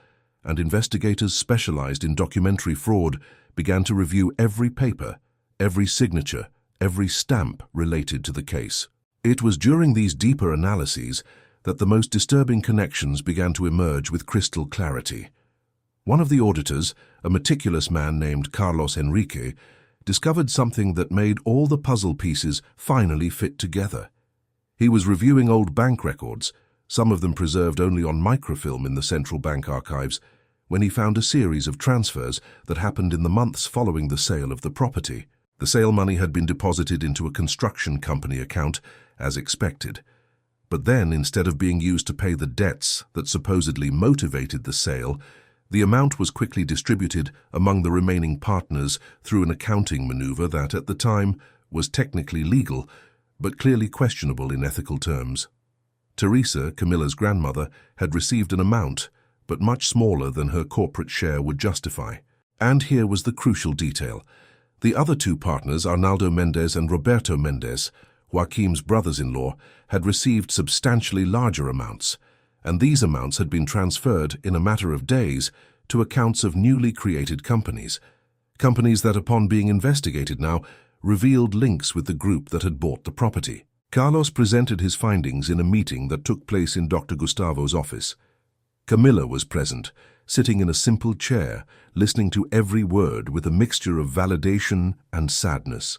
and investigators specialized in documentary fraud began to review every paper, every signature, every stamp related to the case. It was during these deeper analyses that the most disturbing connections began to emerge with crystal clarity. One of the auditors, a meticulous man named Carlos Enrique, discovered something that made all the puzzle pieces finally fit together. He was reviewing old bank records, some of them preserved only on microfilm in the central bank archives, when he found a series of transfers that happened in the months following the sale of the property. The sale money had been deposited into a construction company account, as expected. But then, instead of being used to pay the debts that supposedly motivated the sale, the amount was quickly distributed among the remaining partners through an accounting maneuver that, at the time, was technically legal, but clearly questionable in ethical terms. Teresa, Camilla's grandmother, had received an amount, but much smaller than her corporate share would justify. And here was the crucial detail. The other two partners, Arnaldo Mendes and Roberto Mendes, Joaquim's brothers-in-law, had received substantially larger amounts, and these amounts had been transferred in a matter of days to accounts of newly created companies that, upon being investigated now, revealed links with the group that had bought the property. Carlos presented his findings in a meeting that took place in Dr. Gustavo's office. Camilla was present, sitting in a simple chair, listening to every word with a mixture of validation and sadness.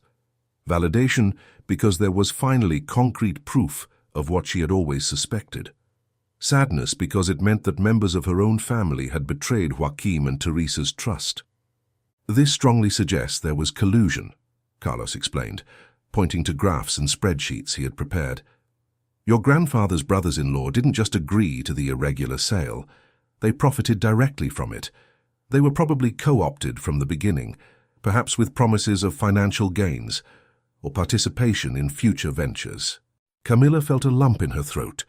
Validation because there was finally concrete proof of what she had always suspected. Sadness because it meant that members of her own family had betrayed Joaquim and Teresa's trust. This strongly suggests there was collusion, Carlos explained, pointing to graphs and spreadsheets he had prepared. Your grandfather's brothers-in-law didn't just agree to the irregular sale. They profited directly from it. They were probably co-opted from the beginning, perhaps with promises of financial gains or participation in future ventures. Camilla felt a lump in her throat.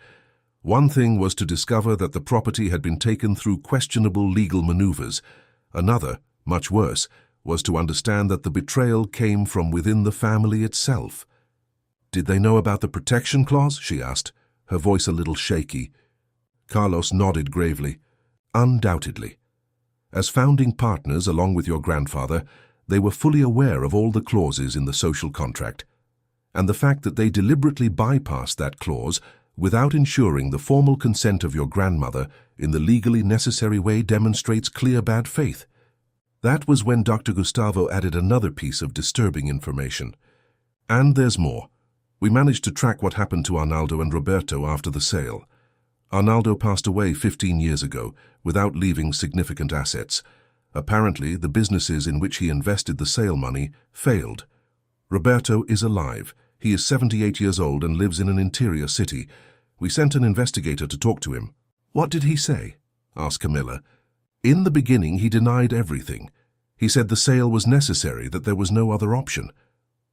One thing was to discover that the property had been taken through questionable legal maneuvers. Another, much worse, was to understand that the betrayal came from within the family itself. Did they know about the protection clause? She asked, her voice a little shaky. Carlos nodded gravely. Undoubtedly. As founding partners along with your grandfather, they were fully aware of all the clauses in the social contract, and the fact that they deliberately bypassed that clause without ensuring the formal consent of your grandmother in the legally necessary way demonstrates clear bad faith. That was when Dr. Gustavo added another piece of disturbing information. And there's more. We managed to track what happened to Arnaldo and Roberto after the sale. Arnaldo passed away 15 years ago without leaving significant assets. Apparently, the businesses in which he invested the sale money failed. Roberto is alive. He is 78 years old and lives in an interior city. We sent an investigator to talk to him. What did he say? Asked Camilla. In the beginning, he denied everything. He said the sale was necessary, that there was no other option.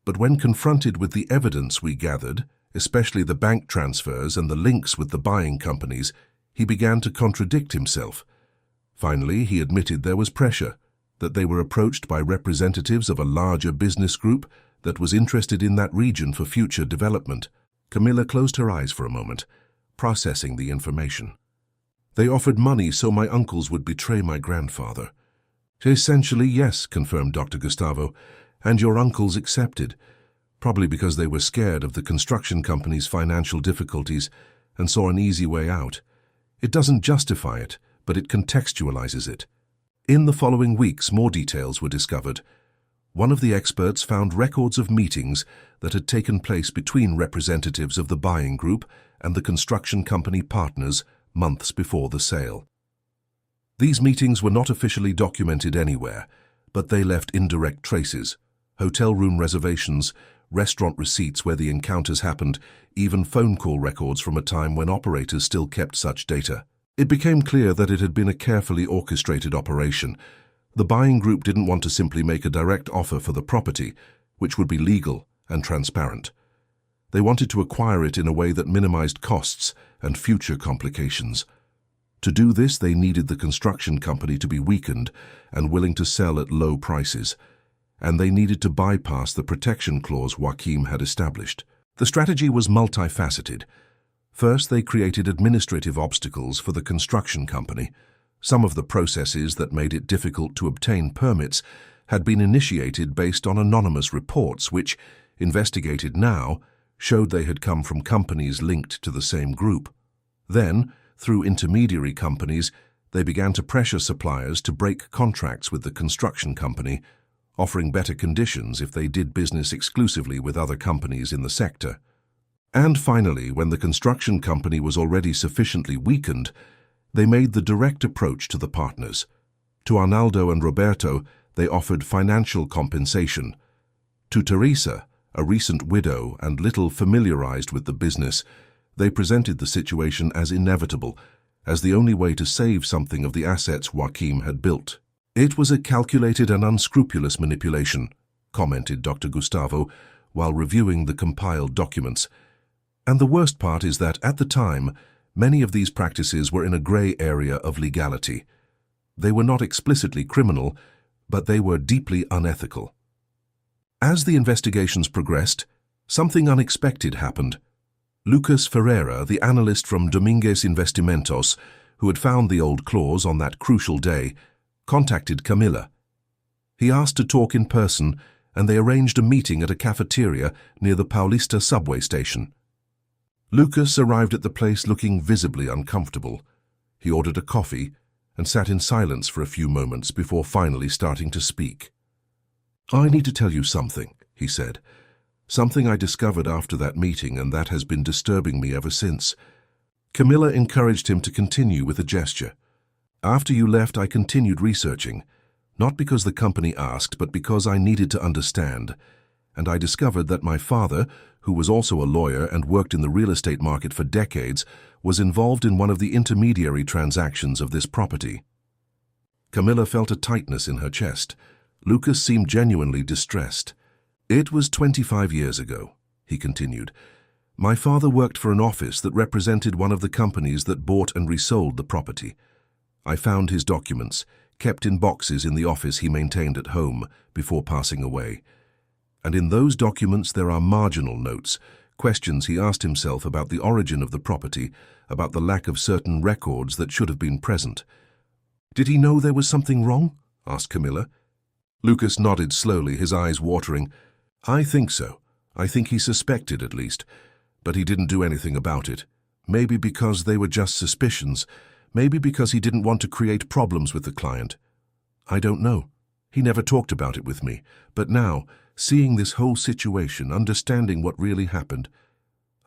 But when confronted with the evidence we gathered, especially the bank transfers and the links with the buying companies, he began to contradict himself. Finally, he admitted there was pressure, that they were approached by representatives of a larger business group that was interested in that region for future development. Camilla closed her eyes for a moment, processing the information. They offered money so my uncles would betray my grandfather. Essentially, yes, confirmed Dr. Gustavo, and your uncles accepted, probably because they were scared of the construction company's financial difficulties and saw an easy way out. It doesn't justify it, but it contextualizes it. In the following weeks, more details were discovered. One of the experts found records of meetings that had taken place between representatives of the buying group and the construction company partners months before the sale. These meetings were not officially documented anywhere, but they left indirect traces: hotel room reservations, restaurant receipts where the encounters happened, even phone call records from a time when operators still kept such data. It became clear that it had been a carefully orchestrated operation. The buying group didn't want to simply make a direct offer for the property, which would be legal and transparent. They wanted to acquire it in a way that minimized costs and future complications. To do this, they needed the construction company to be weakened and willing to sell at low prices, and they needed to bypass the protection clause Joachim had established. The strategy was multifaceted. First, they created administrative obstacles for the construction company. Some of the processes that made it difficult to obtain permits had been initiated based on anonymous reports which, investigated now, showed they had come from companies linked to the same group. Then, through intermediary companies, they began to pressure suppliers to break contracts with the construction company, offering better conditions if they did business exclusively with other companies in the sector. And finally, when the construction company was already sufficiently weakened, they made the direct approach to the partners. To Arnaldo and Roberto, they offered financial compensation. To Teresa, a recent widow and little familiarized with the business, they presented the situation as inevitable, as the only way to save something of the assets Joachim had built. It was a calculated and unscrupulous manipulation, commented Dr. Gustavo, while reviewing the compiled documents. And the worst part is that, at the time, many of these practices were in a gray area of legality. They were not explicitly criminal, but they were deeply unethical. As the investigations progressed, something unexpected happened. Lucas Ferreira, the analyst from Dominguez Investimentos, who had found the old clause on that crucial day, contacted Camilla. He asked to talk in person, and they arranged a meeting at a cafeteria near the Paulista subway station. Lucas arrived at the place looking visibly uncomfortable. He ordered a coffee and sat in silence for a few moments before finally starting to speak. "I need to tell you something," he said. "Something I discovered after that meeting, and that has been disturbing me ever since." Camilla encouraged him to continue with a gesture. "After you left, I continued researching, not because the company asked, but because I needed to understand. And I discovered that my father, who was also a lawyer and worked in the real estate market for decades, was involved in one of the intermediary transactions of this property." Camilla felt a tightness in her chest. Lucas seemed genuinely distressed. "It was 25 years ago," he continued. "My father worked for an office that represented one of the companies that bought and resold the property. I found his documents, kept in boxes in the office he maintained at home before passing away. And in those documents there are marginal notes, questions he asked himself about the origin of the property, about the lack of certain records that should have been present." "Did he know there was something wrong?" asked Camilla. Lucas nodded slowly, his eyes watering. "I think so. I think he suspected at least. But he didn't do anything about it. Maybe because they were just suspicions. Maybe because he didn't want to create problems with the client. I don't know. He never talked about it with me. But now, seeing this whole situation, understanding what really happened,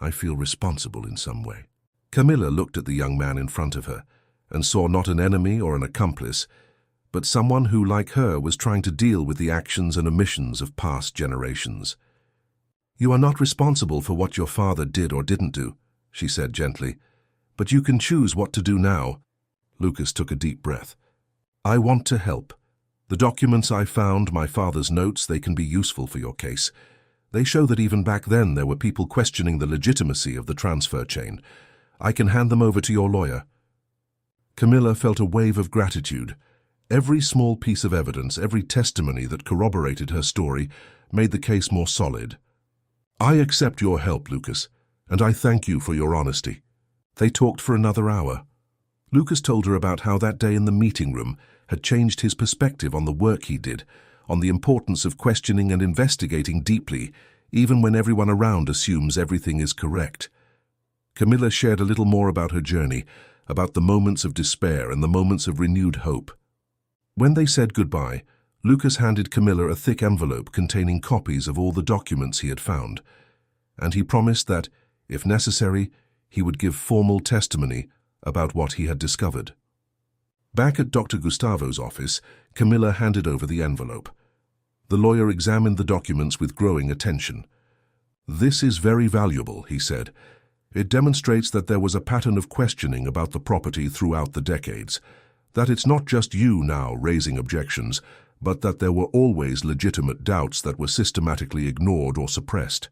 I feel responsible in some way." Camilla looked at the young man in front of her and saw not an enemy or an accomplice, but someone who, like her, was trying to deal with the actions and omissions of past generations. "You are not responsible for what your father did or didn't do," she said gently, "but you can choose what to do now." Lucas took a deep breath. "I want to help. The documents I found, my father's notes, they can be useful for your case. They show that even back then there were people questioning the legitimacy of the transfer chain. I can hand them over to your lawyer." Camilla felt a wave of gratitude. Every small piece of evidence, every testimony that corroborated her story, made the case more solid. "I accept your help, Lucas. and I thank you for your honesty." They talked for another hour. Lucas told her about how that day in the meeting room had changed his perspective on the work he did, on the importance of questioning and investigating deeply, even when everyone around assumes everything is correct. Camilla shared a little more about her journey, about the moments of despair and the moments of renewed hope. When they said goodbye, Lucas handed Camilla a thick envelope containing copies of all the documents he had found, and he promised that, if necessary, he would give formal testimony about what he had discovered. Back at Dr. Gustavo's office, Camilla handed over the envelope. The lawyer examined the documents with growing attention. "This is very valuable," he said. "It demonstrates that there was a pattern of questioning about the property throughout the decades, that it's not just you now raising objections, but that there were always legitimate doubts that were systematically ignored or suppressed."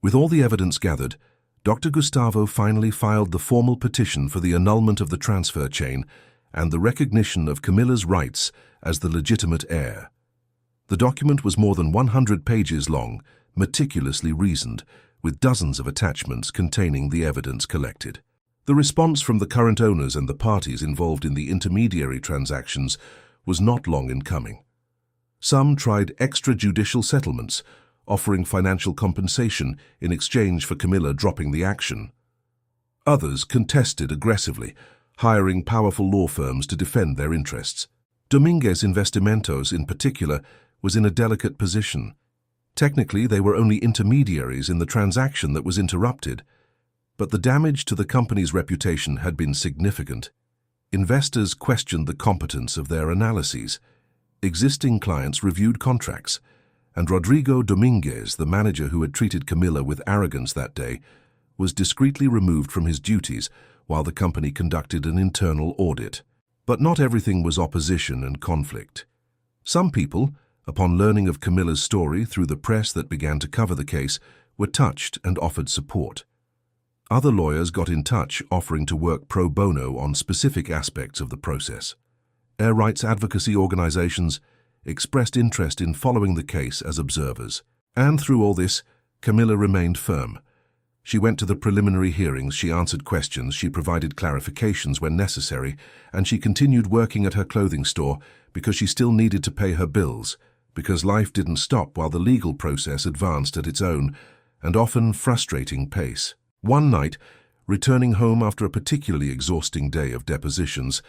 With all the evidence gathered, Dr. Gustavo finally filed the formal petition for the annulment of the transfer chain and the recognition of Camilla's rights as the legitimate heir. The document was more than 100 pages long, meticulously reasoned, with dozens of attachments containing the evidence collected. The response from the current owners and the parties involved in the intermediary transactions was not long in coming. Some tried extrajudicial settlements, offering financial compensation in exchange for Camilla dropping the action. Others contested aggressively, hiring powerful law firms to defend their interests. Dominguez Investimentos, in particular, was in a delicate position. Technically, they were only intermediaries in the transaction that was interrupted, but the damage to the company's reputation had been significant. Investors questioned the competence of their analyses. Existing clients reviewed contracts, and Rodrigo Dominguez, the manager who had treated Camilla with arrogance that day, was discreetly removed from his duties while the company conducted an internal audit. But not everything was opposition and conflict. Some people, upon learning of Camilla's story through the press that began to cover the case, were touched and offered support. Other lawyers got in touch, offering to work pro bono on specific aspects of the process. Heir rights advocacy organizations expressed interest in following the case as observers. And through all this, Camilla remained firm. She went to the preliminary hearings, she answered questions, she provided clarifications when necessary, and she continued working at her clothing store because she still needed to pay her bills, because life didn't stop while the legal process advanced at its own and often frustrating pace. One night, returning home after a particularly exhausting day of depositions,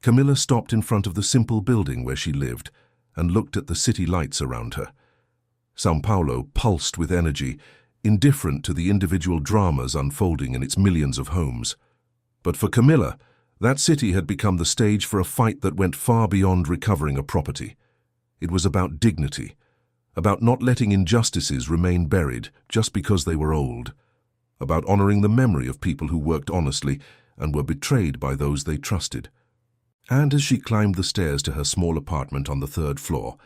Camilla stopped in front of the simple building where she lived and looked at the city lights around her. São Paulo pulsed with energy, indifferent to the individual dramas unfolding in its millions of homes. But for Camilla, that city had become the stage for a fight that went far beyond recovering a property. It was about dignity, about not letting injustices remain buried just because they were old, about honoring the memory of people who worked honestly and were betrayed by those they trusted. And as she climbed the stairs to her small apartment on the 3rd floor,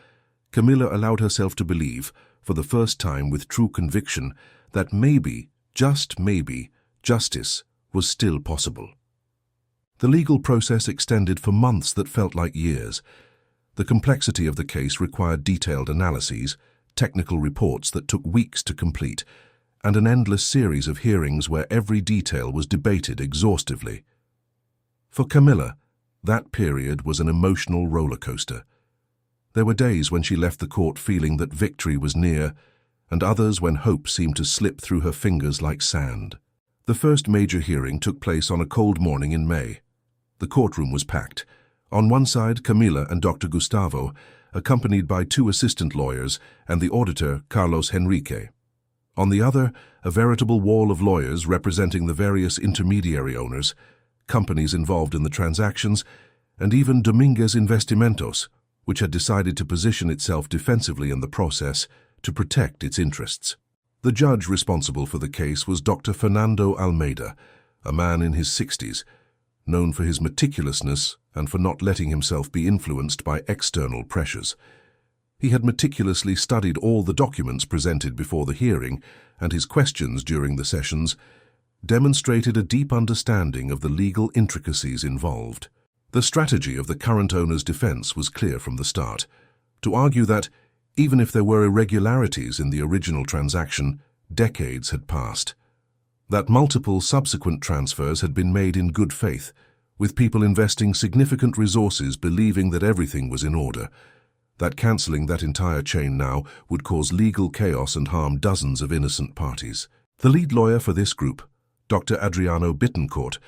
Camilla allowed herself to believe, for the first time with true conviction, that maybe, just maybe, justice was still possible. The legal process extended for months that felt like years. The complexity of the case required detailed analyses, technical reports that took weeks to complete, and an endless series of hearings where every detail was debated exhaustively. For Camilla, that period was an emotional roller coaster. There were days when she left the court feeling that victory was near, and others when hope seemed to slip through her fingers like sand. The first major hearing took place on a cold morning in May. The courtroom was packed. On one side, Camilla and Dr. Gustavo, accompanied by 2 assistant lawyers and the auditor, Carlos Henrique. On the other, a veritable wall of lawyers representing the various intermediary owners, companies involved in the transactions, and even Dominguez Investimentos, which had decided to position itself defensively in the process to protect its interests. The judge responsible for the case was Dr. Fernando Almeida, a man in his 60s, known for his meticulousness and for not letting himself be influenced by external pressures. He had meticulously studied all the documents presented before the hearing, and his questions during the sessions demonstrated a deep understanding of the legal intricacies involved. The strategy of the current owner's defense was clear from the start, to argue that, even if there were irregularities in the original transaction, decades had passed. that multiple subsequent transfers had been made in good faith, with people investing significant resources believing that everything was in order, that cancelling that entire chain now would cause legal chaos and harm dozens of innocent parties. The lead lawyer for this group, Dr. Adriano Bittencourt,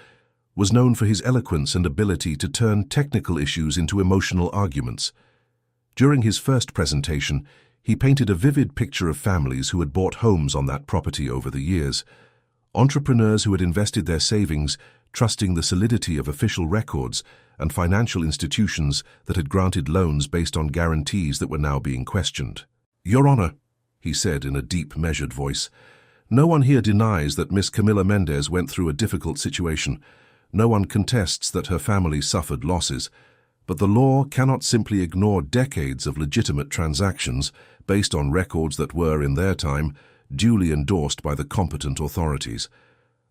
was known for his eloquence and ability to turn technical issues into emotional arguments. During his first presentation, he painted a vivid picture of families who had bought homes on that property over the years, entrepreneurs who had invested their savings, trusting the solidity of official records, and financial institutions that had granted loans based on guarantees that were now being questioned. "Your Honor," he said in a deep, measured voice, "no one here denies that Miss Camila Mendez went through a difficult situation. No one contests that her family suffered losses. But the law cannot simply ignore decades of legitimate transactions based on records that were, in their time, duly endorsed by the competent authorities.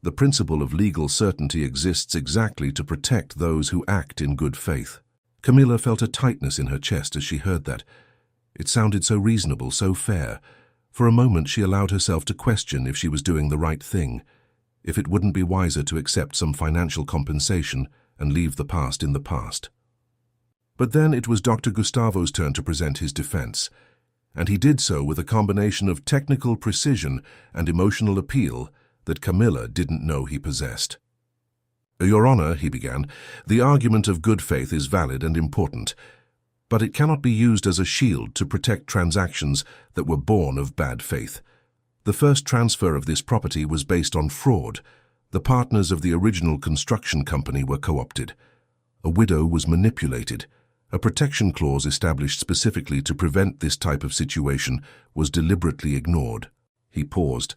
The principle of legal certainty exists exactly to protect those who act in good faith." Camila felt a tightness in her chest as she heard that. It sounded so reasonable, so fair. For a moment she allowed herself to question if she was doing the right thing, if it wouldn't be wiser to accept some financial compensation and leave the past in the past. But then it was Dr. Gustavo's turn to present his defense, and he did so with a combination of technical precision and emotional appeal that Camila didn't know he possessed. "Your Honor," he began, "the argument of good faith is valid and important, but it cannot be used as a shield to protect transactions that were born of bad faith. The first transfer of this property was based on fraud. The partners of the original construction company were co-opted. A widow was manipulated. A protection clause established specifically to prevent this type of situation was deliberately ignored." He paused,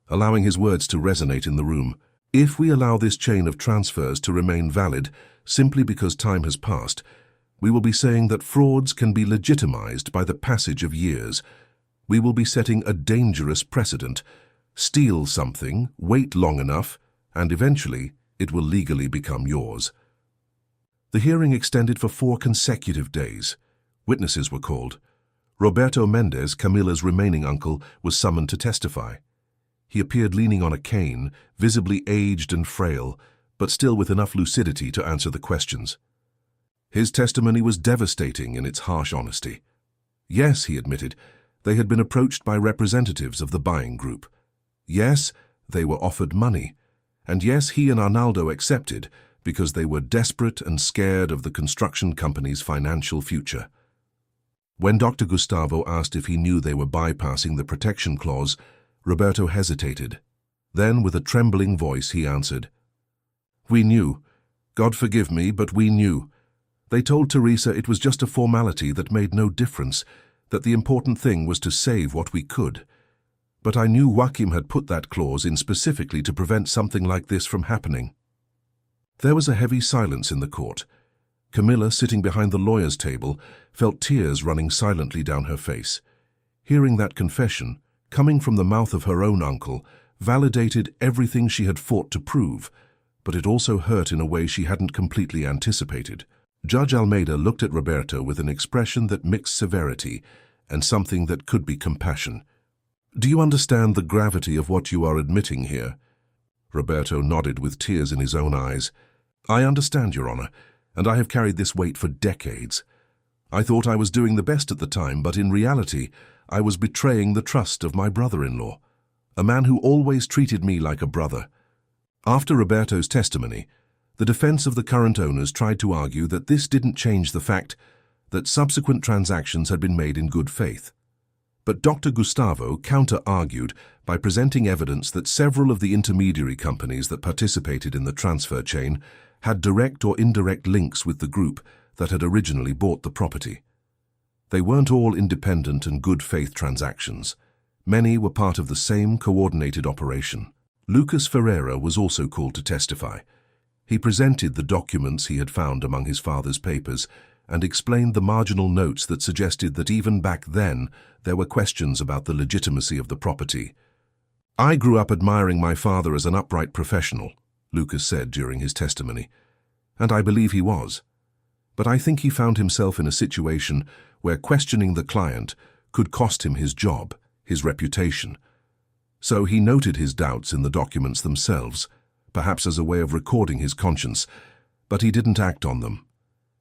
allowing his words to resonate in the room. "If we allow this chain of transfers to remain valid simply because time has passed, we will be saying that frauds can be legitimized by the passage of years. We will be setting a dangerous precedent. Steal something, wait long enough, and eventually it will legally become yours." The hearing extended for 4 consecutive days. Witnesses were called. Roberto Mendez, Camila's remaining uncle, was summoned to testify. He appeared leaning on a cane, visibly aged and frail, but still with enough lucidity to answer the questions. His testimony was devastating in its harsh honesty. Yes, he admitted, they had been approached by representatives of the buying group. Yes, they were offered money. And yes, he and Arnaldo accepted because they were desperate and scared of the construction company's financial future. When Dr. Gustavo asked if he knew they were bypassing the protection clause, Roberto hesitated. Then, with a trembling voice, he answered, "We knew. God forgive me, but we knew. They told Teresa it was just a formality that made no difference, that the important thing was to save what we could. But I knew Joaquim had put that clause in specifically to prevent something like this from happening." There was a heavy silence in the court. Camila, sitting behind the lawyer's table, felt tears running silently down her face. Hearing that confession, coming from the mouth of her own uncle, validated everything she had fought to prove, but it also hurt in a way she hadn't completely anticipated. Judge Almeida looked at Roberto with an expression that mixed severity and something that could be compassion. "Do you understand the gravity of what you are admitting here?" Roberto nodded with tears in his own eyes. "I understand, Your Honor, and I have carried this weight for decades. I thought I was doing the best at the time, but in reality, I was betraying the trust of my brother-in-law, a man who always treated me like a brother." After Roberto's testimony, the defense of the current owners tried to argue that this didn't change the fact that subsequent transactions had been made in good faith. But Dr. Gustavo counter-argued by presenting evidence that several of the intermediary companies that participated in the transfer chain had direct or indirect links with the group that had originally bought the property. They weren't all independent and good-faith transactions. Many were part of the same coordinated operation. Lucas Ferreira was also called to testify. He presented the documents he had found among his father's papers and explained the marginal notes that suggested that even back then there were questions about the legitimacy of the property. "I grew up admiring my father as an upright professional," Lucas said during his testimony, "and I believe he was. But I think he found himself in a situation where questioning the client could cost him his job, his reputation. So he noted his doubts in the documents themselves, perhaps as a way of recording his conscience, but he didn't act on them.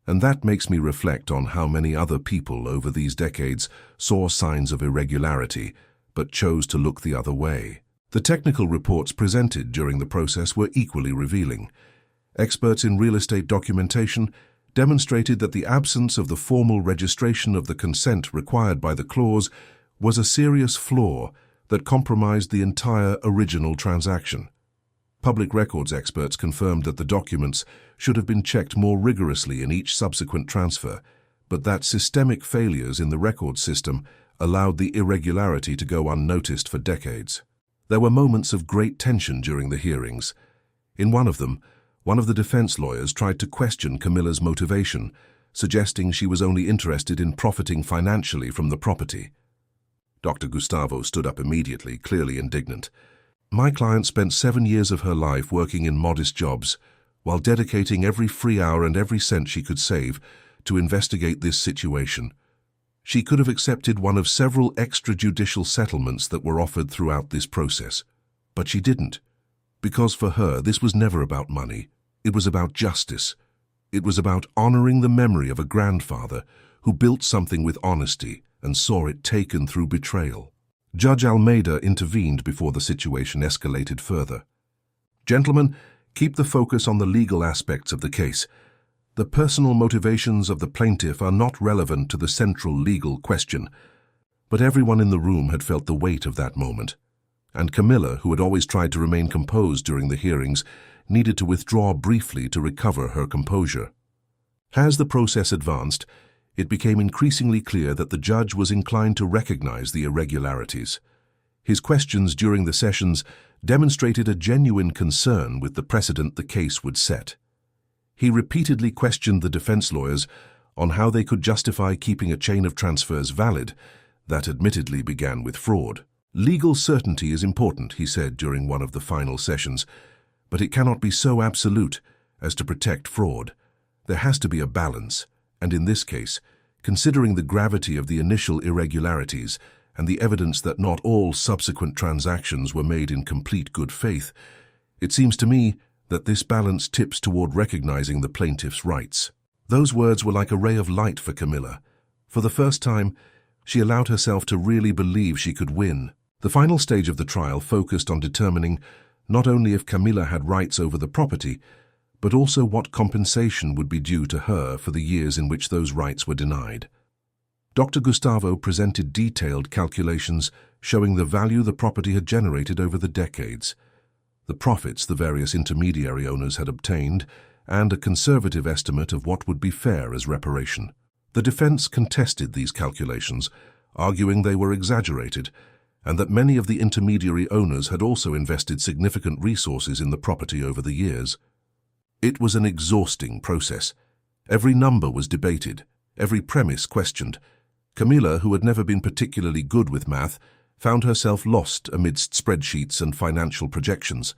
And that makes me reflect on how many other people over these decades saw signs of irregularity, but chose to look the other way. The technical reports presented during the process were equally revealing. Experts in real estate documentation demonstrated that the absence of the formal registration of the consent required by the clause was a serious flaw that compromised the entire original transaction. Public records experts confirmed that the documents should have been checked more rigorously in each subsequent transfer, but that systemic failures in the record system allowed the irregularity to go unnoticed for decades. There were moments of great tension during the hearings. In one of them, one of the defense lawyers tried to question Camilla's motivation, suggesting she was only interested in profiting financially from the property. Dr. Gustavo stood up immediately, clearly indignant. "My client spent 7 years of her life working in modest jobs, while dedicating every free hour and every cent she could save to investigate this situation. She could have accepted one of several extrajudicial settlements that were offered throughout this process. But she didn't. Because for her, this was never about money. It was about justice. It was about honoring the memory of a grandfather who built something with honesty and saw it taken through betrayal." Judge Almeida intervened before the situation escalated further. "Gentlemen, keep the focus on the legal aspects of the case. The personal motivations of the plaintiff are not relevant to the central legal question." But everyone in the room had felt the weight of that moment, and Camilla, who had always tried to remain composed during the hearings, needed to withdraw briefly to recover her composure. As the process advanced, it became increasingly clear that the judge was inclined to recognize the irregularities. His questions during the sessions demonstrated a genuine concern with the precedent the case would set. He repeatedly questioned the defense lawyers on how they could justify keeping a chain of transfers valid that admittedly began with fraud. "Legal certainty is important," he said during one of the final sessions, "but it cannot be so absolute as to protect fraud. There has to be a balance, and in this case, considering the gravity of the initial irregularities and the evidence that not all subsequent transactions were made in complete good faith, it seems to me that this balance tips toward recognizing the plaintiff's rights." Those words were like a ray of light for Camilla. For the first time, she allowed herself to really believe she could win. The final stage of the trial focused on determining not only if Camilla had rights over the property, but also what compensation would be due to her for the years in which those rights were denied. Dr. Gustavo presented detailed calculations showing the value the property had generated over the decades, the profits the various intermediary owners had obtained, and a conservative estimate of what would be fair as reparation. The defense contested these calculations, arguing they were exaggerated, and that many of the intermediary owners had also invested significant resources in the property over the years. It was an exhausting process. Every number was debated, every premise questioned. Camilla, who had never been particularly good with math, found herself lost amidst spreadsheets and financial projections.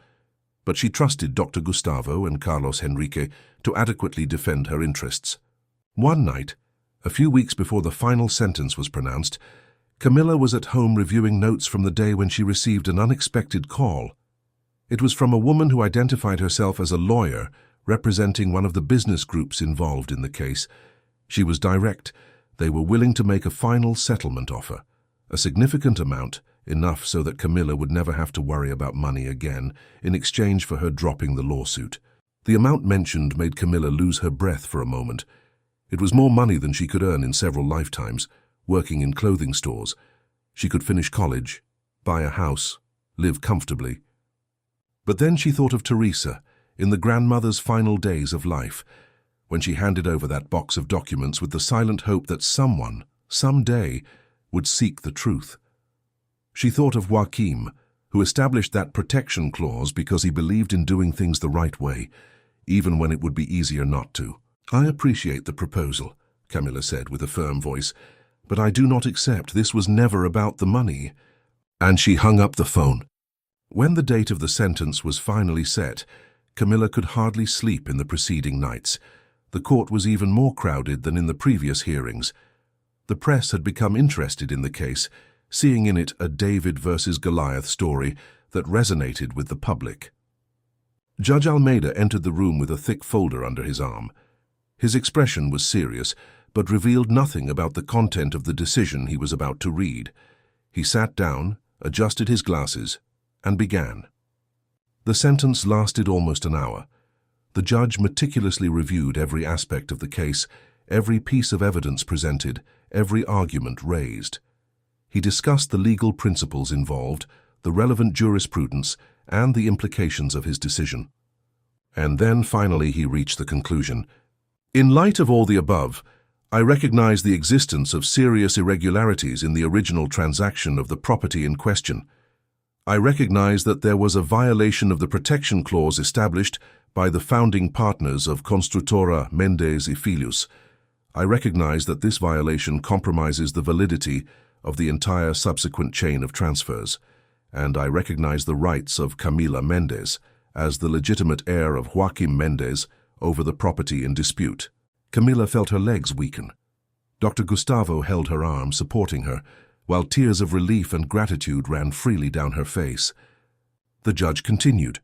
But she trusted Dr. Gustavo and Carlos Henrique to adequately defend her interests. One night, a few weeks before the final sentence was pronounced, Camilla was at home reviewing notes from the day when she received an unexpected call. It was from a woman who identified herself as a lawyer representing one of the business groups involved in the case. She was direct. They were willing to make a final settlement offer, a significant amount, enough so that Camilla would never have to worry about money again, in exchange for her dropping the lawsuit. The amount mentioned made Camilla lose her breath for a moment. It was more money than she could earn in several lifetimes, working in clothing stores. She could finish college, buy a house, live comfortably. But then she thought of Teresa, in the grandmother's final days of life, when she handed over that box of documents with the silent hope that someone, someday, would seek the truth. She thought of Joaquim, who established that protection clause because he believed in doing things the right way, even when it would be easier not to. "I appreciate the proposal," Camilla said with a firm voice, "but I do not accept. This was never about the money." And she hung up the phone. When the date of the sentence was finally set, Camilla could hardly sleep in the preceding nights. The court was even more crowded than in the previous hearings. The press had become interested in the case, seeing in it a David versus Goliath story that resonated with the public. Judge Almeida entered the room with a thick folder under his arm. His expression was serious, but revealed nothing about the content of the decision he was about to read. He sat down, adjusted his glasses, and began. The sentence lasted almost an hour. The judge meticulously reviewed every aspect of the case, every piece of evidence presented, every argument raised. He discussed the legal principles involved, the relevant jurisprudence, and the implications of his decision. And then finally he reached the conclusion. In light of all the above, I recognize the existence of serious irregularities in the original transaction of the property in question. I recognize that there was a violation of the protection clause established by the founding partners of Construtora Mendes y Filhos. I recognize that this violation compromises the validity of the entire subsequent chain of transfers, and I recognize the rights of Camila Mendes as the legitimate heir of Joaquim Mendes over the property in dispute. Camila felt her legs weaken. Dr. Gustavo held her arm, supporting her, while tears of relief and gratitude ran freely down her face. The judge continued,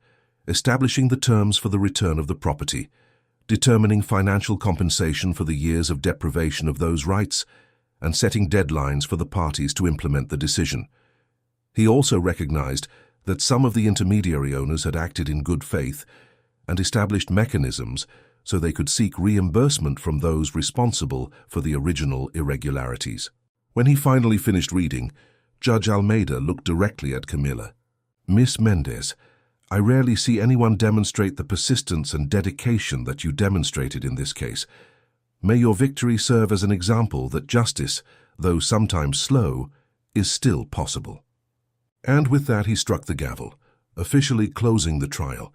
establishing the terms for the return of the property, determining financial compensation for the years of deprivation of those rights, and setting deadlines for the parties to implement the decision. He also recognized that some of the intermediary owners had acted in good faith and established mechanisms so they could seek reimbursement from those responsible for the original irregularities. When he finally finished reading, Judge Almeida looked directly at Camila. Miss Mendes, I rarely see anyone demonstrate the persistence and dedication that you demonstrated in this case. May your victory serve as an example that justice, though sometimes slow, is still possible. And with that he struck the gavel, officially closing the trial.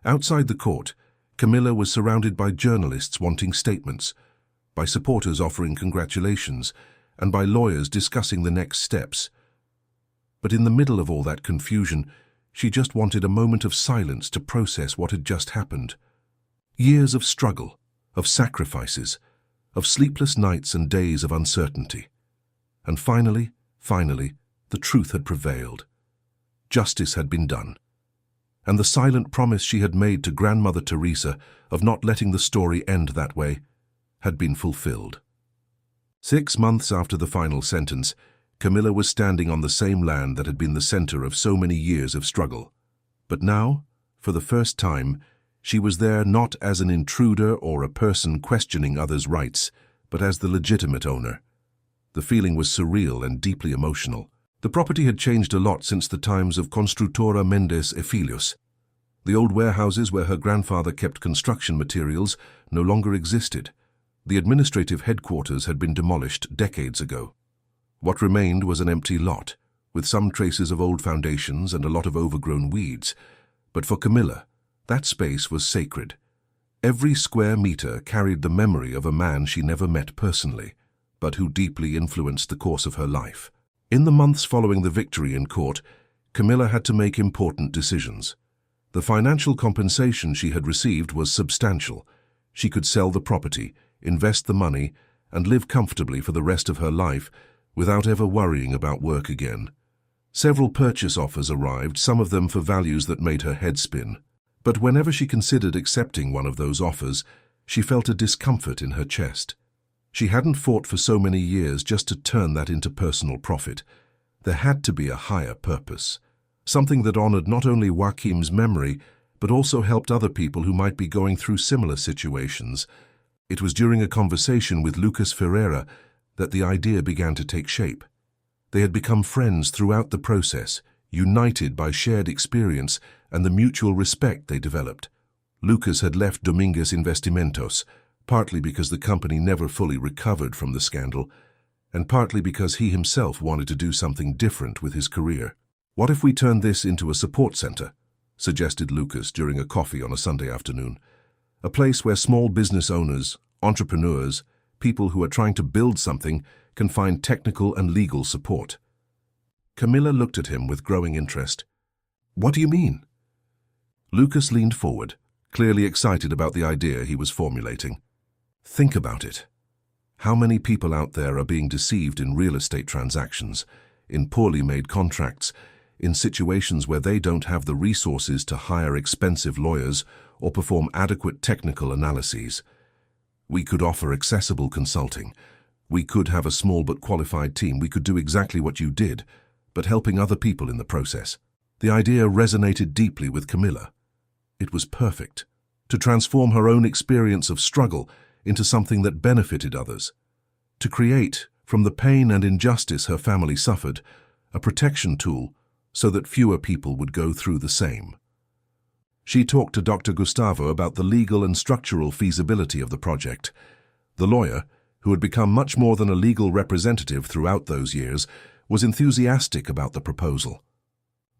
Outside the court, Camila was surrounded by journalists wanting statements, by supporters offering congratulations, and by lawyers discussing the next steps. But in the middle of all that confusion, she just wanted a moment of silence to process what had just happened. Years of struggle, of sacrifices, of sleepless nights and days of uncertainty. And finally, the truth had prevailed. Justice had been done. And the silent promise she had made to Grandmother Teresa of not letting the story end that way had been fulfilled. 6 months after the final sentence, Camila was standing on the same land that had been the center of so many years of struggle. But now, for the first time, she was there not as an intruder or a person questioning others' rights, but as the legitimate owner. The feeling was surreal and deeply emotional. The property had changed a lot since the times of Construtora Mendes y Filhos. The old warehouses where her grandfather kept construction materials no longer existed. The administrative headquarters had been demolished decades ago. What remained was an empty lot, with some traces of old foundations and a lot of overgrown weeds. But for Camila, that space was sacred. Every square meter carried the memory of a man she never met personally, but who deeply influenced the course of her life. In the months following the victory in court, Camila had to make important decisions. The financial compensation she had received was substantial. She could sell the property, invest the money, and live comfortably for the rest of her life without ever worrying about work again. Several purchase offers arrived, some of them for values that made her head spin. But whenever she considered accepting one of those offers, she felt a discomfort in her chest. She hadn't fought for so many years just to turn that into personal profit. There had to be a higher purpose, something that honored not only Joaquim's memory, but also helped other people who might be going through similar situations. It was during a conversation with Lucas Ferreira that the idea began to take shape. They had become friends throughout the process, united by shared experience and the mutual respect they developed. Lucas had left Dominguez Investimentos, partly because the company never fully recovered from the scandal, and partly because he himself wanted to do something different with his career. "What if we turned this into a support center?" suggested Lucas during a coffee on a Sunday afternoon. "A place where small business owners, entrepreneurs, people who are trying to build something can find technical and legal support." Camila looked at him with growing interest. "What do you mean?" Lucas leaned forward, clearly excited about the idea he was formulating. "Think about it. How many people out there are being deceived in real estate transactions, in poorly made contracts, in situations where they don't have the resources to hire expensive lawyers or perform adequate technical analyses. We could offer accessible consulting. We could have a small but qualified team. We could do exactly what you did, but helping other people in the process. The idea resonated deeply with Camilla. It was perfect, to transform her own experience of struggle into something that benefited others. To create, from the pain and injustice her family suffered, a protection tool so that fewer people would go through the same. She talked to Dr. Gustavo about the legal and structural feasibility of the project. The lawyer, who had become much more than a legal representative throughout those years, was enthusiastic about the proposal.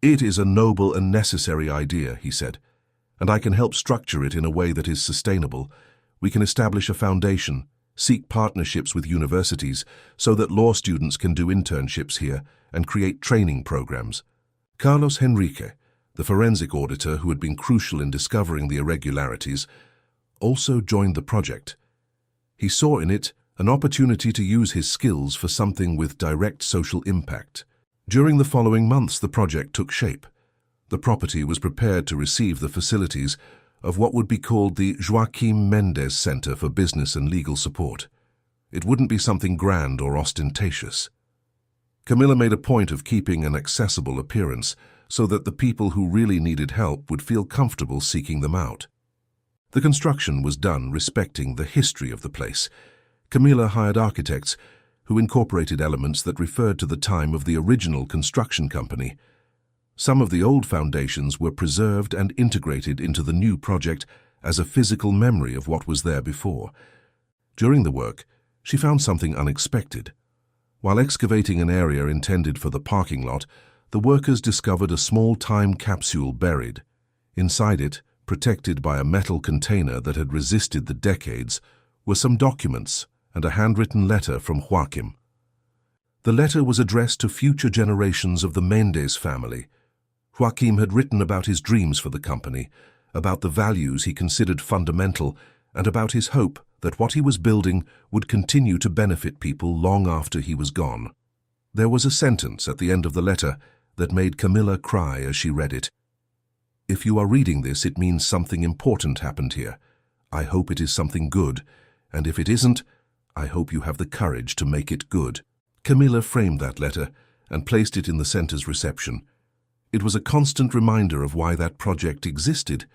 "It is a noble and necessary idea," he said, "and I can help structure it in a way that is sustainable. We can establish a foundation, seek partnerships with universities so that law students can do internships here and create training programs." Carlos Henrique, the forensic auditor who had been crucial in discovering the irregularities, also joined the project. He saw in it an opportunity to use his skills for something with direct social impact. During the following months, the project took shape. The property was prepared to receive the facilities of what would be called the Joaquim Mendes Center for Business and Legal Support. It wouldn't be something grand or ostentatious. Camilla made a point of keeping an accessible appearance so that the people who really needed help would feel comfortable seeking them out. The construction was done respecting the history of the place. Camilla hired architects who incorporated elements that referred to the time of the original construction company. Some of the old foundations were preserved and integrated into the new project as a physical memory of what was there before. During the work, she found something unexpected. While excavating an area intended for the parking lot, the workers discovered a small time capsule buried. Inside it, protected by a metal container that had resisted the decades, were some documents and a handwritten letter from Joaquim. The letter was addressed to future generations of the Mendes family. Joaquim had written about his dreams for the company, about the values he considered fundamental, and about his hope that what he was building would continue to benefit people long after he was gone. There was a sentence at the end of the letter that made Camilla cry as she read it. "If you are reading this, it means something important happened here. I hope it is something good, and if it isn't, I hope you have the courage to make it good." Camilla framed that letter and placed it in the center's reception. It was a constant reminder of why that project existed.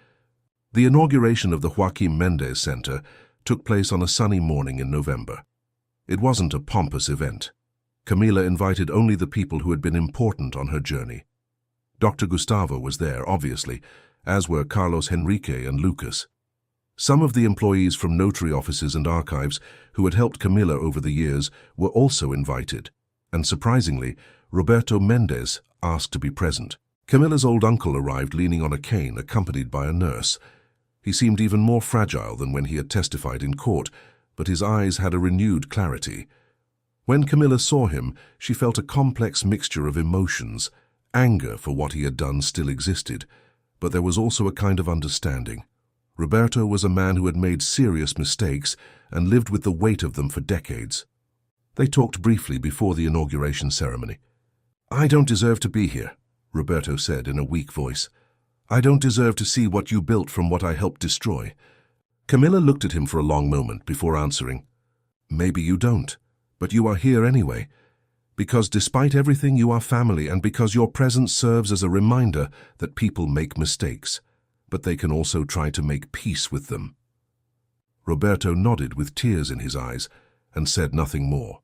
The inauguration of the Joaquim Mendes Center took place on a sunny morning in November. It wasn't a pompous event. Camilla invited only the people who had been important on her journey. Dr. Gustavo was there, obviously, as were Carlos Henrique and Lucas. Some of the employees from notary offices and archives who had helped Camilla over the years were also invited, and surprisingly, Roberto Mendes asked to be present. Camilla's old uncle arrived leaning on a cane, accompanied by a nurse. He seemed even more fragile than when he had testified in court, but his eyes had a renewed clarity. When Camilla saw him, she felt a complex mixture of emotions. Anger for what he had done still existed, but there was also a kind of understanding. Roberto was a man who had made serious mistakes and lived with the weight of them for decades. They talked briefly before the inauguration ceremony. "I don't deserve to be here," Roberto said in a weak voice. "I don't deserve to see what you built from what I helped destroy." Camilla looked at him for a long moment before answering. "Maybe you don't, but you are here anyway. Because despite everything, you are family, and because your presence serves as a reminder that people make mistakes, but they can also try to make peace with them." Roberto nodded with tears in his eyes and said nothing more.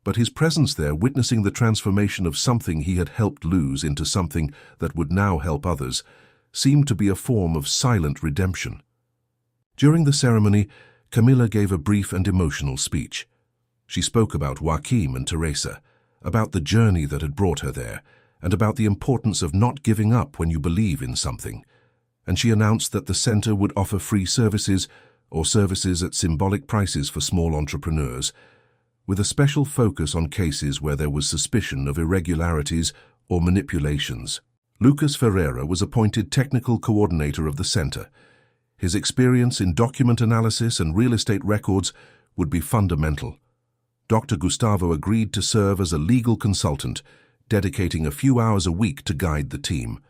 But his presence there, witnessing the transformation of something he had helped lose into something that would now help others, seemed to be a form of silent redemption. During the ceremony, Camilla gave a brief and emotional speech. She spoke about Joaquim and Teresa, about the journey that had brought her there, and about the importance of not giving up when you believe in something. And she announced that the center would offer free services or services at symbolic prices for small entrepreneurs, with a special focus on cases where there was suspicion of irregularities or manipulations. Lucas Ferreira was appointed technical coordinator of the center. His experience in document analysis and real estate records would be fundamental. Dr. Gustavo agreed to serve as a legal consultant, dedicating a few hours a week to guide the team,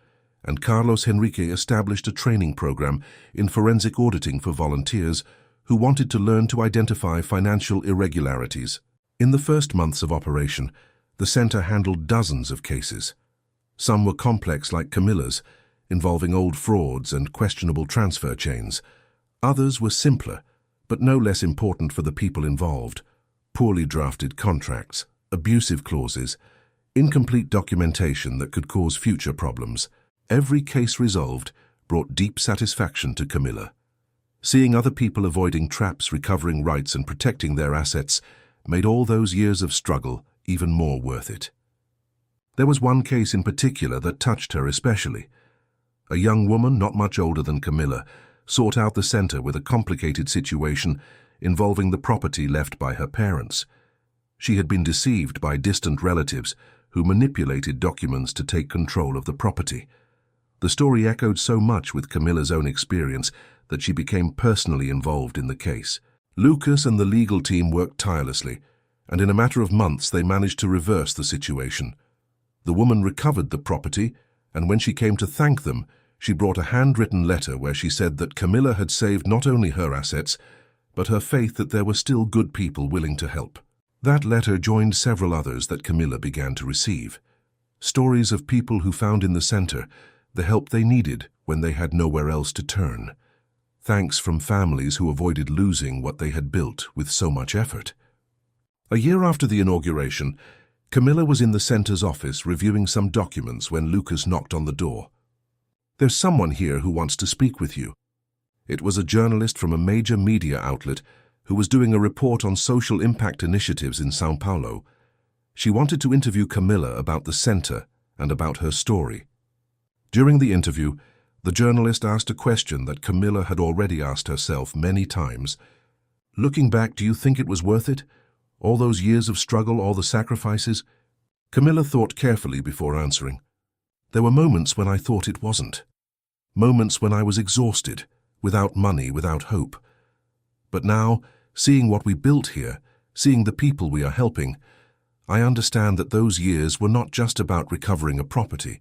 and Carlos Henrique established a training program in forensic auditing for volunteers who wanted to learn to identify financial irregularities. In the first months of operation, the center handled dozens of cases. Some were complex like Camilla's, involving old frauds and questionable transfer chains. Others were simpler, but no less important for the people involved: poorly drafted contracts, abusive clauses, incomplete documentation that could cause future problems. Every case resolved brought deep satisfaction to Camilla. Seeing other people avoiding traps, recovering rights, and protecting their assets made all those years of struggle even more worth it. There was one case in particular that touched her especially. A young woman, not much older than Camilla, sought out the center with a complicated situation involving the property left by her parents. She had been deceived by distant relatives who manipulated documents to take control of the property. The story echoed so much with Camilla's own experience that she became personally involved in the case. Lucas and the legal team worked tirelessly, and in a matter of months they managed to reverse the situation. The woman recovered the property, and when she came to thank them, she brought a handwritten letter where she said that Camilla had saved not only her assets, but her faith that there were still good people willing to help. That letter joined several others that Camilla began to receive. Stories of people who found in the center the help they needed when they had nowhere else to turn. Thanks from families who avoided losing what they had built with so much effort. A year after the inauguration, Camilla was in the center's office reviewing some documents when Lucas knocked on the door. "There's someone here who wants to speak with you." It was a journalist from a major media outlet who was doing a report on social impact initiatives in São Paulo. She wanted to interview Camilla about the center and about her story. During the interview, the journalist asked a question that Camilla had already asked herself many times. "Looking back, do you think it was worth it? All those years of struggle, all the sacrifices?" Camilla thought carefully before answering. "There were moments when I thought it wasn't. Moments when I was exhausted, without money, without hope. But now, seeing what we built here, seeing the people we are helping, I understand that those years were not just about recovering a property.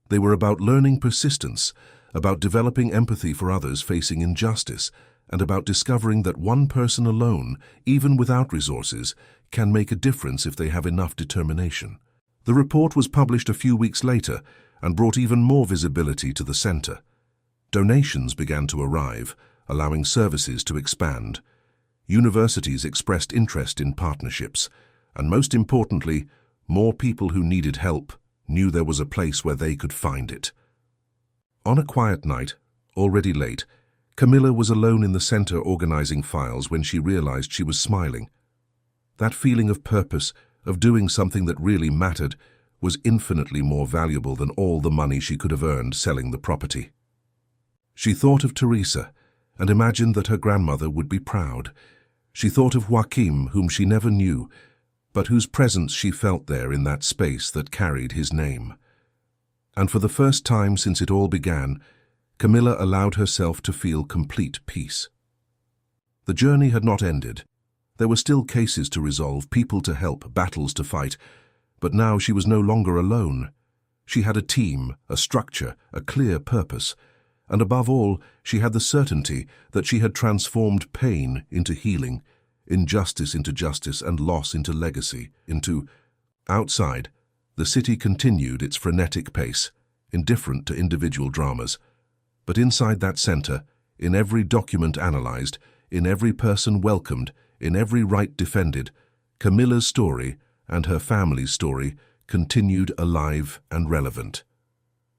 They were about learning persistence, about developing empathy for others facing injustice, and about discovering that one person alone, even without resources, can make a difference if they have enough determination." The report was published a few weeks later and brought even more visibility to the center. Donations began to arrive, allowing services to expand. Universities expressed interest in partnerships, and most importantly, more people who needed help knew there was a place where they could find it. On a quiet night, already late, Camilla was alone in the center organizing files when she realized she was smiling. That feeling of purpose, of doing something that really mattered, was infinitely more valuable than all the money she could have earned selling the property. She thought of Teresa and imagined that her grandmother would be proud. She thought of Joaquim, whom she never knew, but whose presence she felt there in that space that carried his name. And for the first time since it all began, Camilla allowed herself to feel complete peace. The journey had not ended. There were still cases to resolve, people to help, battles to fight, but now she was no longer alone. She had a team, a structure, a clear purpose, and above all, she had the certainty that she had transformed pain into healing, injustice into justice, and loss into legacy, into... Outside, the city continued its frenetic pace, indifferent to individual dramas. But inside that center, in every document analyzed, in every person welcomed, in every right defended, Camilla's story and her family's story continued alive and relevant.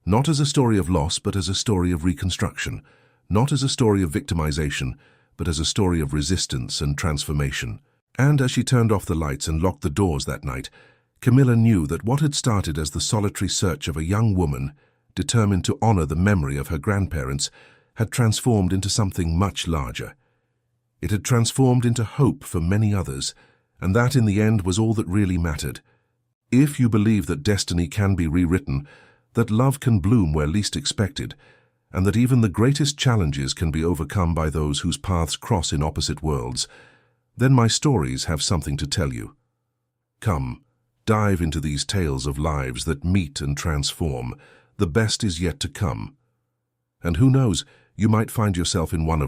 Not as a story of loss, but as a story of reconstruction. Not as a story of victimization, but as a story of resistance and transformation. And as she turned off the lights and locked the doors that night, Camilla knew that what had started as the solitary search of a young woman, determined to honor the memory of her grandparents, had transformed into something much larger. It had transformed into hope for many others, and that in the end was all that really mattered. If you believe that destiny can be rewritten, that love can bloom where least expected, and that even the greatest challenges can be overcome by those whose paths cross in opposite worlds, then my stories have something to tell you. Come, Dive into these tales of lives that meet and transform. The best is yet to come. And who knows, you might find yourself in one of